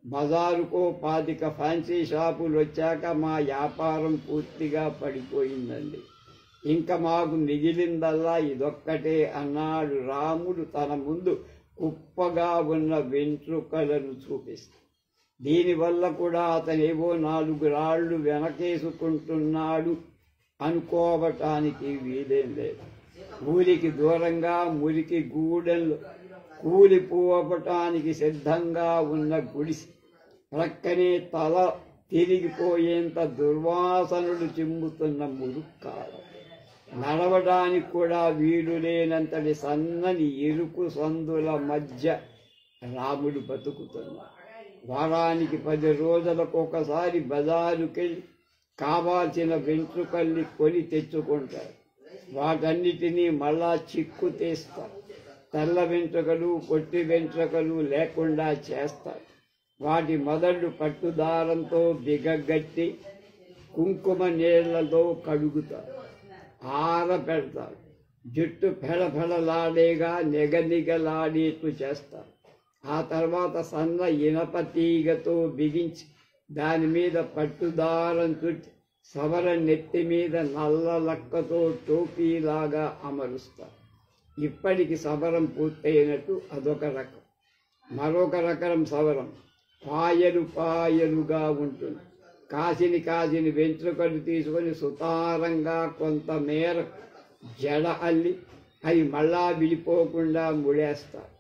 బజారుకో 25 ఫ్యాన్సీ షాపులు వచ్చాక మా వ్యాపారం పూర్తిగా పడిపోయిందండి. ఇంకా మాకు మిగిలిందల్లా ఇదొక్కటే అన్నాడు రాముడు తన ముందు కుప్పగా ఉన్న వెంట్రుకలను చూపిస్తూ. దీనివల్ల కూడా అతనేవో 4 రాళ్లు వెనకేసుకుంటున్నాడు అనుకోవటానికి వీలేం లేదు. ఊరికి దూరంగా మురికి గూడెలు కూలిపోవటానికి సిద్ధంగా ఉన్న గుడిసి ప్రక్కనే తిరిగిపోయేంత దుర్వాసనలు చిమ్ముతున్న మురుక్కాలం. నడవడానికి కూడా వీలు లేనంతటి సన్నని ఇరుకు సందుల మధ్య రాముడు బతుకుతున్నాడు. వారానికి 10 రోజులకు ఒకసారి బజారుకెళ్ళి కావాల్సిన వెంట్రుకల్ని కొని తెచ్చుకుంటారు. వాటన్నిటినీ మళ్ళా చిక్కు తీస్తారు. తెల్ల వెంట్రుకలు, పొట్టి వెంట్రుకలు లేకుండా చేస్తారు. వాటి మొదళ్ళు పట్టుదారంతో బిగగట్టి కుంకుమ నీళ్లతో కడుగుతారు, ఆరబెడతారు. జుట్టు ఫెళఫెళలాడేగా నిగనిగలాడేట్లు చేస్తారు. ఆ తర్వాత సన్న ఇనప తీగతో బిగించి దాని మీద పట్టుదారం చుట్టి సవర నెత్తి మీద నల్ల లక్కతో టోపీలాగా అమరుస్తారు. ఇప్పటికి సవరం పూర్తయినట్టు అదొక రకం. మరొక రకం సవరం పాయలు పాయలుగా ఉంటుంది. కాసిని వెంట్రుకలు తీసుకొని సుతారంగా కొంతమేర జడ అల్లి అవి మళ్ళా విడిపోకుండా ముడేస్తారు.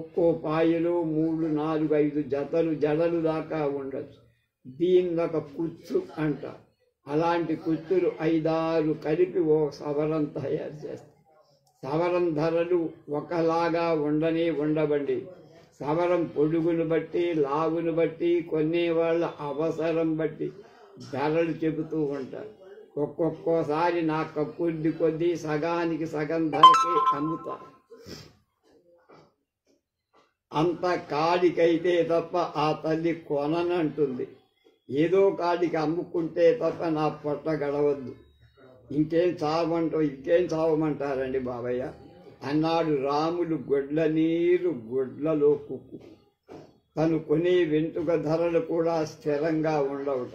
ఒక్కో పాయలో 3, 4, 5 జతలు జడలు దాకా ఉండొచ్చు. దీన్నొక కుచ్చు అంటారు. అలాంటి కుచ్చులు 5, 6 కలిపి ఓ సవరం తయారు చేస్తారు. సవరం ధరలు ఒకలాగా ఉండబండి. సవరం పొడుగును బట్టి, లాగును బట్టి, కొనేవాళ్ళ అవసరం బట్టి ధరలు చెబుతూ ఉంటారు. ఒక్కొక్కసారి నా కక్కుర్ది కొద్దీ సగానికి సగం ధరకే అమ్ముతారు. అంత కాడికైతే తప్ప ఆ తల్లి కొననంటుంది. ఏదో కాడికి అమ్ముకుంటే తప్ప నా పొట్ట గడవద్దు. ఇంకేం చావమంటారండి బాబయ్య అన్నాడు రాముడు. గొడ్ల నీరు గుడ్లలో కుక్కు. తను కొనే వెంట్రుక ధరలు కూడా స్థిరంగా ఉండవుట.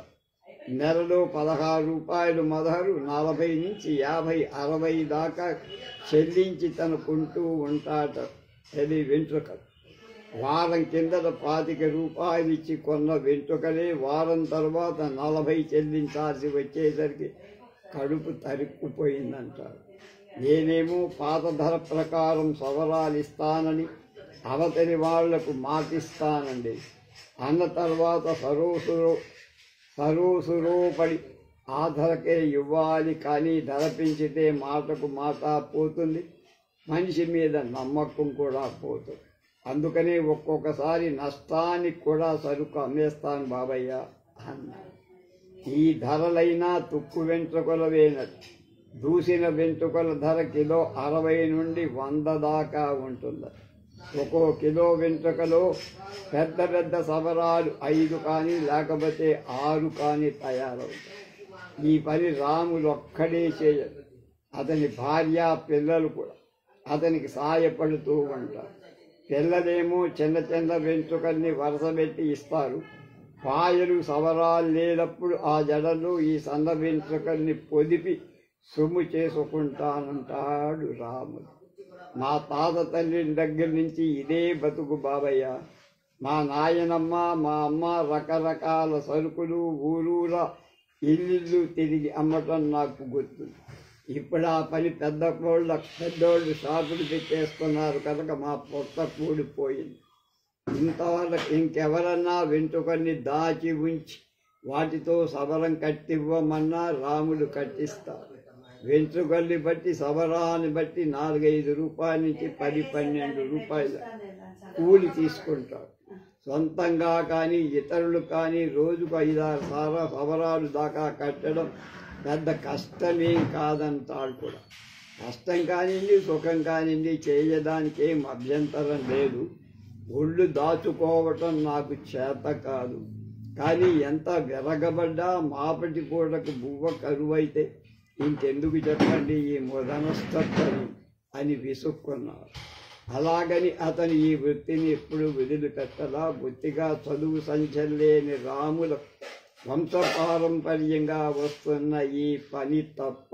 నెలలో 16 రూపాయలు మొదలు 40 నుంచి 50, 60 దాకా చెల్లించి తను కొంటూ ఉంటాట. అది వెంట్రుకలు. వారం కిందట 25 రూపాయలు ఇచ్చి కొన్న వెంట్రుకలే వారం తర్వాత 40 చెల్లించాల్సి వచ్చేసరికి కడుపు తరుక్కుపోయిందంటారు. నేనేమో పాత ధర ప్రకారం సవరాలు ఇస్తానని అవతలి వాళ్లకు మాటిస్తానండి అన్న తర్వాత సరోసురోపడి ఆ ధరకే ఇవ్వాలి. కానీ ధర పెంచితే మాటకు మాట పోతుంది, మనిషి మీద నమ్మకం కూడా పోతుంది. అందుకనే ఒక్కొక్కసారి నష్టానికి కూడా సరుకు అమ్మేస్తాను బాబయ్య అన్నాడు. ఈ ధరలైనా తుక్కు వెంట్రుకలవేనట్టు. దూసిన వెంట్రుకల ధర కిలో 60 నుండి 100 దాకా ఉంటుంది. ఒక్కో కిలో వెంట్రుకలో పెద్ద పెద్ద సవరాలు 5 కానీ లేకపోతే 6 కానీ తయారవుతాయి. ఈ పని రాముడు ఒక్కడే చేయడు. అతని భార్య, పిల్లలు కూడా అతనికి సాయపడుతూ ఉంటారు. పిల్లలేమో చిన్న వెంట్రుకల్ని వరుసపెట్టి ఇస్తారు. పాయలు సవరాలు లేనప్పుడు ఆ జడలు ఈ సన్న వెంట్రుకల్ని పొదిపి సొమ్ము చేసుకుంటానంటాడు రాముడు. మా తాత తల్లి దగ్గర నుంచి ఇదే బతుకు బాబయ్య. మా నాయనమ్మ, మా అమ్మ రకరకాల సరుకులు ఊరూరా ఇల్లు తిరిగి అమ్మటం నాకు గుర్తు. ఇప్పుడు ఆ పని పెద్దోళ్ళు షాపులు పెట్టేస్తున్నారు కనుక మా పొట్ట కూడిపోయింది. ఇంతవరకు ఇంకెవరన్నా వెంట్రుకల్ని దాచి ఉంచి వాటితో సవరం కట్టివ్వమన్నా రాముడు కట్టిస్తారు. వెంట్రుకల్ని బట్టి సవరాన్ని బట్టి 4-5 రూపాయల నుంచి 10-12 రూపాయలు కూలి తీసుకుంటారు. సొంతంగా కానీ ఇతరులు కానీ రోజుకు 5-6 సవరాలు దాకా కట్టడం పెద్ద కష్టమేం కాదంటాడు కూడా. కష్టం కానివ్వండి, సుఖం కానివ్వండి, చేయడానికి ఏం అభ్యంతరం లేదు. ఒళ్ళు దాచుకోవటం నాకు చేత కాదు. కానీ ఎంత విరగబడ్డా మాపటి పూటకు బువ్వ కరువైతే ఇంకెందుకు చెప్పండి ఈ మొదనస్తని అని విసుక్కున్నారు. అలాగని అతను ఈ వృత్తిని ఎప్పుడు వదిలిపెట్టలా. బొత్తిగా చదువు సంచలేని రాముల వంశపారంపర్యంగా వస్తున్న ఈ పని తప్ప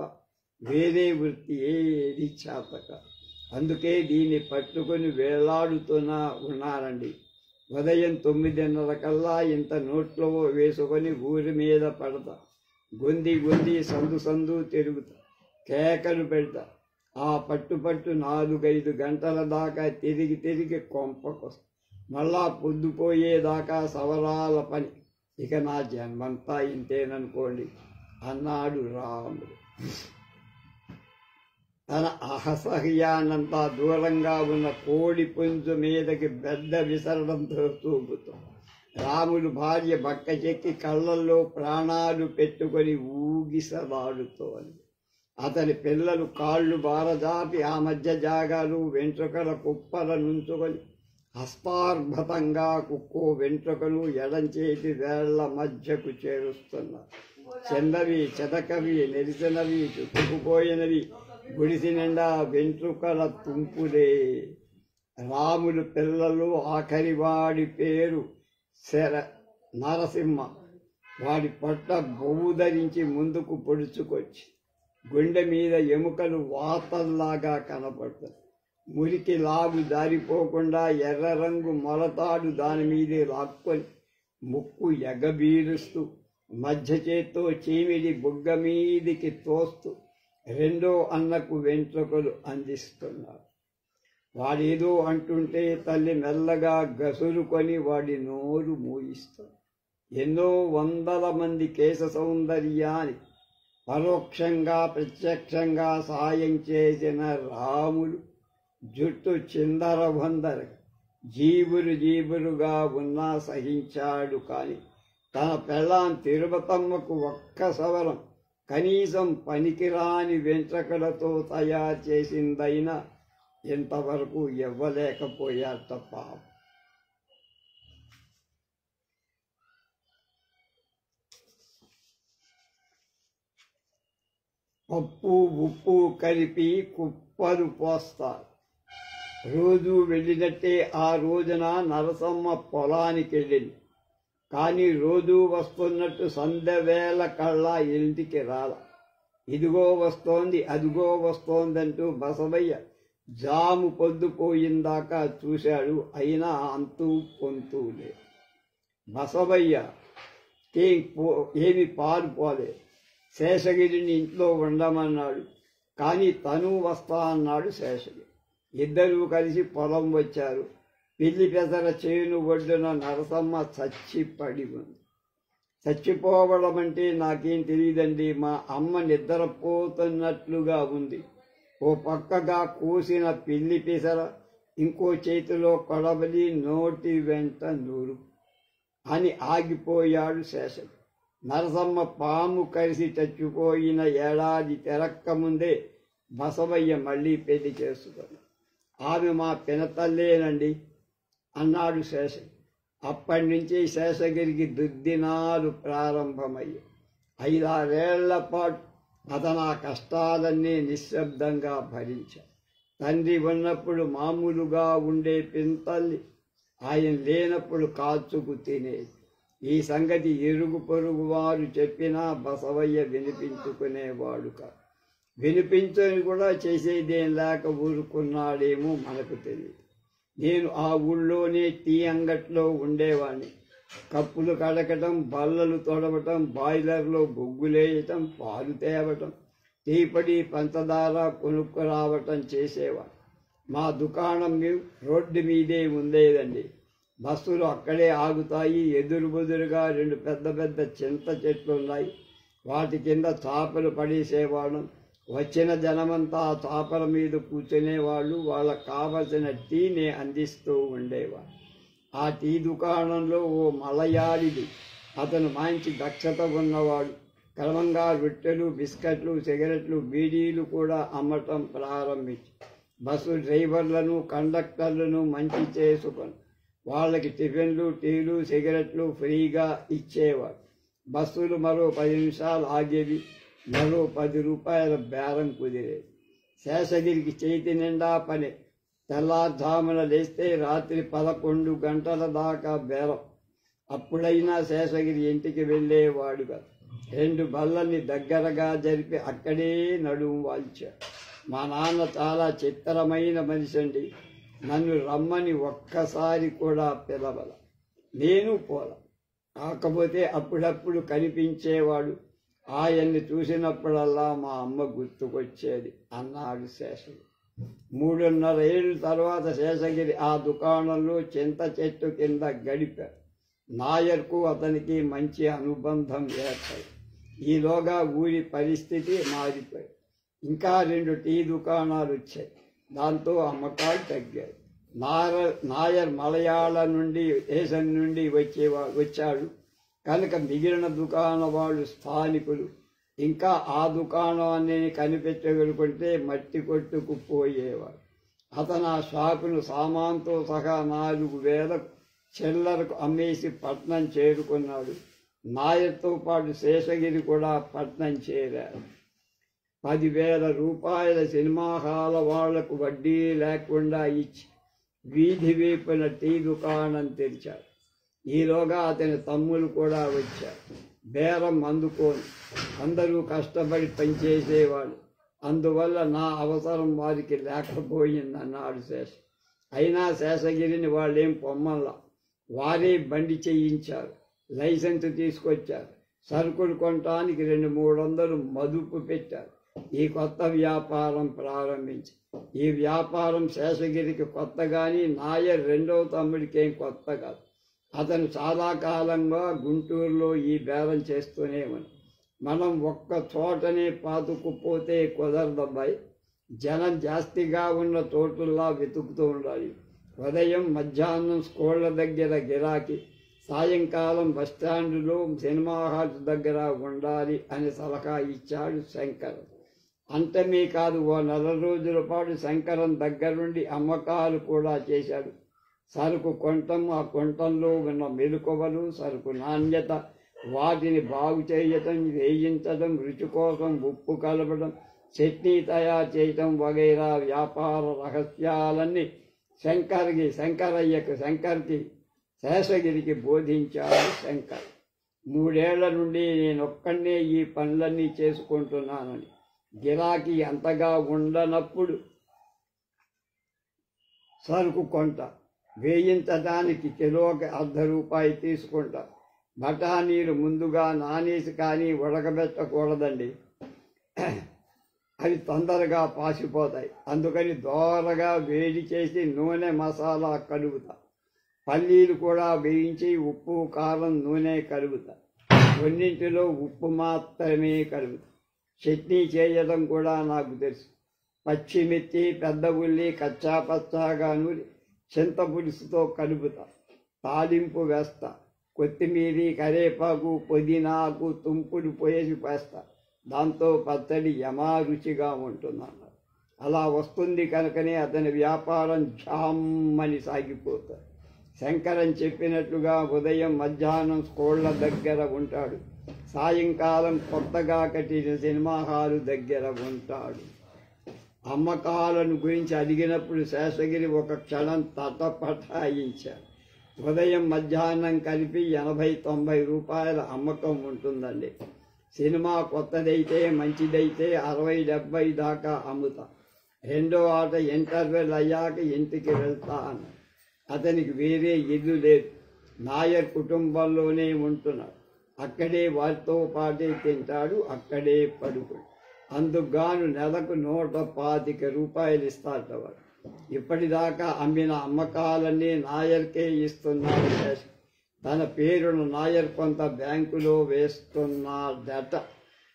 వేరే వృత్తి ఏది చేతక. అందుకే దీన్ని పట్టుకొని వేలాడుతూనే ఉన్నారండి. ఉదయం 9:30 కల్లా ఇంత నోట్లో వేసుకొని ఊరి మీద పడతా, గొంది సందు తిరుగుతా, కేకలు పెడతా. ఆ పట్టు 4-5 గంటల దాకా తిరిగి కొంపకొస్తా. మళ్ళా పొద్దుపోయేదాకా సవరాల పని. ఇక నా జన్మంతా ఇంతేననుకోండి అన్నాడు రాముడు. తన అసహ్యానంతా దూరంగా ఉన్న కోడి పుంజు మీదకి బెడ్డ విసరడంతో చూపుతూ రాముడు భార్య బక్క చెక్కి కళ్ళల్లో ప్రాణాలు పెట్టుకొని ఊగిసలాడుతోంది. అతని పిల్లలు కాళ్ళు బారజాపి ఆ మధ్య జాగాలు వెంట్రుకల కుప్పల నుంచుకొని హస్తార్భతంగా కుక్కో వెంట్రుకలు ఎడంచేతి వేళ్ల మధ్యకు చేరుస్తున్నారు. చెందవి, చెదకవి, నెరిసినవి, చుట్టుకుపోయినవి, గుడిసి నిండా వెంట్రుకల తుంపులే. రాములు పిల్లలు ఆఖరి వాడి పేరు నరసింహ. వాడి పొట్ట బొవ్వు ధరించి ముందుకు పొడుచుకొచ్చి గుండె మీద ఎముకలు వాతల్లాగా కనపడతాయి. మురికి లాగు జారిపోకుండా ఎర్ర రంగు మొలతాడు దాని మీదే లాక్కొని ముక్కు ఎగబీరుస్తూ మధ్య చేత్తో చీమిడి బుగ్గ మీదికి తోస్తూ రెండో అన్నకు వెంట్రుకలు అందిస్తున్నాడు. వాడేదో అంటుంటే తల్లి మెల్లగా గసురుకొని వాడి నోరు మూయిస్తాడు. ఎన్నో వందల మంది కేశ సౌందర్యాన్ని పరోక్షంగా ప్రత్యక్షంగా సాయం చేసిన రాములు జుట్టు చిందరబందర జీబురుగా ఉన్నా సహించాడు. కాని తన పెళ్ళాం తిరుపతమ్మకు ఒక్క సవరం కనీసం పనికిరాని వెంట్రుకలతో తయారు చేసిందైనా ఇంతవరకు ఇవ్వలేకపోయాట పాపం. పప్పు ఉప్పు కలిపి కుప్పలు పోస్తారు. రోజు వెళ్ళినట్టే ఆ రోజున నరసమ్మ పొలానికి వెళ్ళింది. కానీ రోజూ వస్తున్నట్టు సంధ్యవేళ కళ్ళ ఇంటికి రాల. ఇదిగో వస్తోంది, అదిగో వస్తోందంటూ బసవయ్య జాము పొద్దుపోయిందాకా చూశాడు. అయినా అంతూ పొంతూ లేదు. బసవయ్య ఏమి పాలు పోలేదు. శేషగిరిని ఇంట్లో ఉండమన్నాడు. కానీ తను వస్తా అన్నాడు శేషగిరి. ఇద్దరూ కలిసి పొలం వచ్చారు. పిల్లి పెసర చేను ఒడ్డున నరసమ్మ చచ్చిపడి ఉంది. చచ్చిపోవడం అంటే నాకేం తెలియదండి. మా అమ్మ నిద్రపోతున్నట్లుగా ఉంది. ఓ పక్కగా కూసిన పిల్లి పెసర, ఇంకో చేతిలో కొడవలి, నోటి వెంట నూరు అని ఆగిపోయాడు శేషగిరి. నరసమ్మ పాము కలిసి చచ్చిపోయిన ఏడాది తెరక్క ముందే బసవయ్య మళ్లీ పెళ్లి చేసుకున్నాడు. ఆమె మా పినతల్లేనండి అన్నాడు శేషగిరి. అప్పటి నుంచి శేషగిరికి దుర్దినాలు ప్రారంభమయ్యాయి. 5-6 ఏళ్ల పాటు అతను ఆ కష్టాలన్నీ నిశ్శబ్దంగా భరించాడు. తండ్రి ఉన్నప్పుడు మామూలుగా ఉండే పినతల్లి ఆయన లేనప్పుడు కాచుకు తినేది. ఈ సంగతి ఇరుగు పొరుగు వారు చెప్పినా బసవయ్య వినిపించుకునేవాడు కాదు. వినిపించని కూడా చేసేదేం లేక ఊరుకున్నాడేమో మనకు తెలియదు. నేను ఆ ఊళ్ళోనే టీ అంగట్లో ఉండేవాణ్ణి. కప్పులు కడకటం, బల్లలు తొడవటం, బాయిలర్లో బొగ్గులేయటం, పాలు తేవటం, టీపడి పంచదార కొనుక్కురావటం చేసేవాడు. మా దుకాణం రోడ్డు మీదే ఉండేదండి. బస్సులు అక్కడే ఆగుతాయి. ఎదురు బుదురుగా 2 పెద్ద పెద్ద చింత చెట్లున్నాయి. వాటి కింద చాపలు పడేసేవాడు. వచ్చిన జనమంతా ఆ చాపల మీద కూర్చునేవాళ్ళు. వాళ్ళకు కావలసిన టీని అందిస్తూ ఉండేవాడు. ఆ టీ దుకాణంలో ఓ మలయాళిది. అతను మంచి దక్షత ఉన్నవాడు. క్రమంగా రొట్టెలు, బిస్కెట్లు, సిగరెట్లు, బీడీలు కూడా అమ్మటం ప్రారంభించి బస్సు డ్రైవర్లను, కండక్టర్లను మంచి చేసుకొని వాళ్ళకి టిఫిన్లు, టీలు, సిగరెట్లు ఫ్రీగా ఇచ్చేవాడు. బస్సులు మరో 10 నిమిషాలు ఆగేవి. మరో 10 రూపాయల బేరం కుదిరేది. శేషగిరికి చేతి నిండా పని. తెల్లారుజామున లేస్తే రాత్రి 11 గంటల దాకా బేరం. అప్పుడైనా శేషగిరి ఇంటికి వెళ్ళేవాడు కాదు. 2 బల్లల్ని దగ్గరగా జరిపి అక్కడే నడుము వాల్చాడు. మా నాన్న చాలా చిత్రమైన మనిషి అండి. నన్ను రమ్మని ఒక్కసారి కూడా పిలవల. నేను పోల. కాకపోతే అప్పుడప్పుడు కనిపించేవాడు. ఆయన్ని చూసినప్పుడల్లా మా అమ్మ గుర్తుకొచ్చేది అన్నాడు శేషగిరి. 3.5 ఏళ్ళ తర్వాత శేషగిరి ఆ దుకాణంలో చింత చెట్టు కింద గడిపాడు. నాయర్కు అతనికి మంచి అనుబంధం ఏర్పడి ఈలోగా ఊరి పరిస్థితి మారిపోయి ఇంకా 2 టీ దుకాణాలు వచ్చాయి. దాంతో అమ్మకాలు తగ్గాయి. నాయర్ మలయాళ నుండి దేశం నుండి వచ్చాడు కనుక మిగిలిన దుకాణం వాళ్ళు స్థానికులు. ఇంకా ఆ దుకాణాన్ని కనిపెట్టగలుగుంటే మట్టి కొట్టుకుపోయేవాడు. అతను ఆ షాపును సామాన్తో సహా 4,000 చిల్లరకు అమ్మేసి పట్నం చేరుకున్నాడు. నాయర్తో పాటు శేషగిరి కూడా పట్నం చేరారు. 10,000 రూపాయల సినిమా హాల వాళ్లకు వడ్డీ లేకుండా ఇచ్చి వీధి వైపున టీ దుకాణం తెరిచారు. ఈలోగా అతని తమ్ములు కూడా వచ్చారు. బేరం అందుకోని అందరూ కష్టపడి పనిచేసేవాడు. అందువల్ల నా అవసరం వారికి లేకపోయిందన్నాడు శేష. అయినా శేషగిరిని వాళ్ళేం పొమ్మల్లా. వారే బండి చేయించారు, లైసెన్స్ తీసుకొచ్చారు. సరుకులు కొనటానికి 200-300 మదుపు పెట్టారు. ఈ కొత్త వ్యాపారం ప్రారంభించి ఈ వ్యాపారం శేషగిరికి కొత్త గాని నాయర్ రెండవ తమ్ముడికేం కొత్త కాదు. అతను చాలా కాలంగా గుంటూరులో ఈ బేరం చేస్తూనే ఉన్నాడు. మనం ఒక్క చోటనే పాతుకుపోతే కుదరదబ్బాయి. జనం జాస్తిగా ఉన్న చోటుల్లా వెతుకుతూ ఉండాలి. ఉదయం మధ్యాహ్నం స్కూళ్ల దగ్గర గిరాకీ, సాయంకాలం బస్టాండులో సినిమా హాల్స్ దగ్గర ఉండాలి అని సలహా ఇచ్చాడు శంకర్. అంతమే కాదు, ఓ 4 రోజుల పాటు శంకరం దగ్గరుండి అమ్మకాలు కూడా చేశాడు. సరుకు కొనటం, ఆ కొనటంలో ఉన్న మెలకువలు, సరుకు నాణ్యత, వాటిని బాగు చేయటం, వేయించడం, రుచి కోసం ఉప్పు కలపడం, చట్నీ తయారు చేయటం వగైరా వ్యాపార రహస్యాలన్నీ శంకర్కి శేషగిరికి బోధించాడు శంకర్. 3 ఏళ్ల నుండి నేనొక్కడే ఈ పనులన్నీ చేసుకుంటున్నానని, గిరాకీ అంతగా ఉండనప్పుడు సరుకు కొంట, వేయించడానికి కిలోకి ₹1/2 తీసుకుంటా. బఠానీలు ముందుగా నానేసి కానీ ఉడకబెట్టకూడదండి, అవి తొందరగా పాసిపోతాయి. అందుకని దోరగా వేడి చేసి నూనె మసాలా కలుపుతా. పల్లీలు కూడా వేయించి ఉప్పు కారం నూనె కలుపుతా. కొన్నింటిలో ఉప్పు మాత్రమే కలుపుతా. చట్నీ చేయడం కూడా నాకు తెలుసు. పచ్చిమిర్చి, పెద్ద ఉల్లి కచ్చా పచ్చాగా నూరి చింతపులుసుతో కలుపుతా. తాలింపు వేస్తా. కొత్తిమీరి, కరేపాకు, పుదీనాకు తుంపుడు పోయేసి వేస్తా. దాంతో పచ్చడి యమా రుచిగా ఉంటుందన్నారు. అలా వస్తుంది కనుకనే అతని వ్యాపారం ఝామ్మని సాగిపోతాడు. శంకరం చెప్పినట్లుగా ఉదయం మధ్యాహ్నం స్కూళ్ల దగ్గర ఉంటాడు. సాయంకాలం కొత్తగా కట్టిన సినిమా హాలు దగ్గర ఉంటాడు. అమ్మకాలను గురించి అడిగినప్పుడు శేషగిరి ఒక క్షణం తటపటాయించాడు. ఉదయం మధ్యాహ్నం కలిపి 80-90 రూపాయల అమ్మకం ఉంటుందండి. సినిమా కొత్తదైతే మంచిదైతే 60-70 దాకా అమ్ముతా. రెండో ఆట ఇంటర్వెల్ అయ్యాక ఇంటికి వెళ్తా అన్నాడు. అతనికి వేరే ఇల్లు లేదు. నాయర్ కుటుంబంలోనే ఉంటున్నాడు. అక్కడే వారితో పాటే తింటాడు, అక్కడే పడుకుని. అందుకుగాను నెలకు 125 రూపాయలు ఇస్తారట వాడు. ఇప్పటిదాకా అమ్మిన అమ్మకాలన్నీ నాయర్కే ఇస్తున్నాడు. తన పేరును నాయర్ కొంత బ్యాంకులో వేస్తున్నాడట.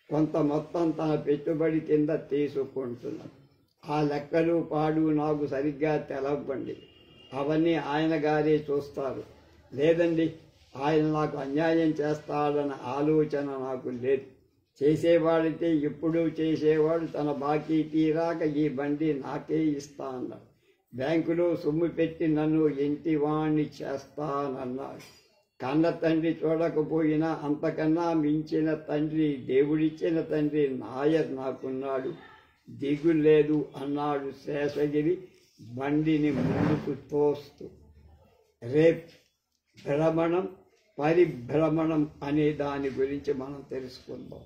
కొంత మొత్తం తన పెట్టుబడి కింద తీసుకుంటున్నాడు. ఆ లెక్కలు పాడు నాకు సరిగ్గా తెలవండి. అవన్నీ ఆయన గారే చూస్తారు. లేదండి, ఆయన నాకు అన్యాయం చేస్తాడన్న ఆలోచన నాకు లేదు. చేసేవాడితే ఎప్పుడూ చేసేవాడు. తన బాకీ తీరాక ఈ బండి నాకే ఇస్తా అన్నాడు. బ్యాంకులో సొమ్ము పెట్టి నన్ను ఇంటివాణ్ణి చేస్తానన్నాడు. కన్న తండ్రి చూడకపోయినా అంతకన్నా మించిన తండ్రి, దేవుడిచ్చిన తండ్రి నాయర్ నాకున్నాడు, దిగులేదు అన్నాడు శేషగిరి బండిని ముందుకు తోస్తూ. రేపు భ్రమణం, పరిభ్రమణం అనే దాని గురించి మనం తెలుసుకుందాం.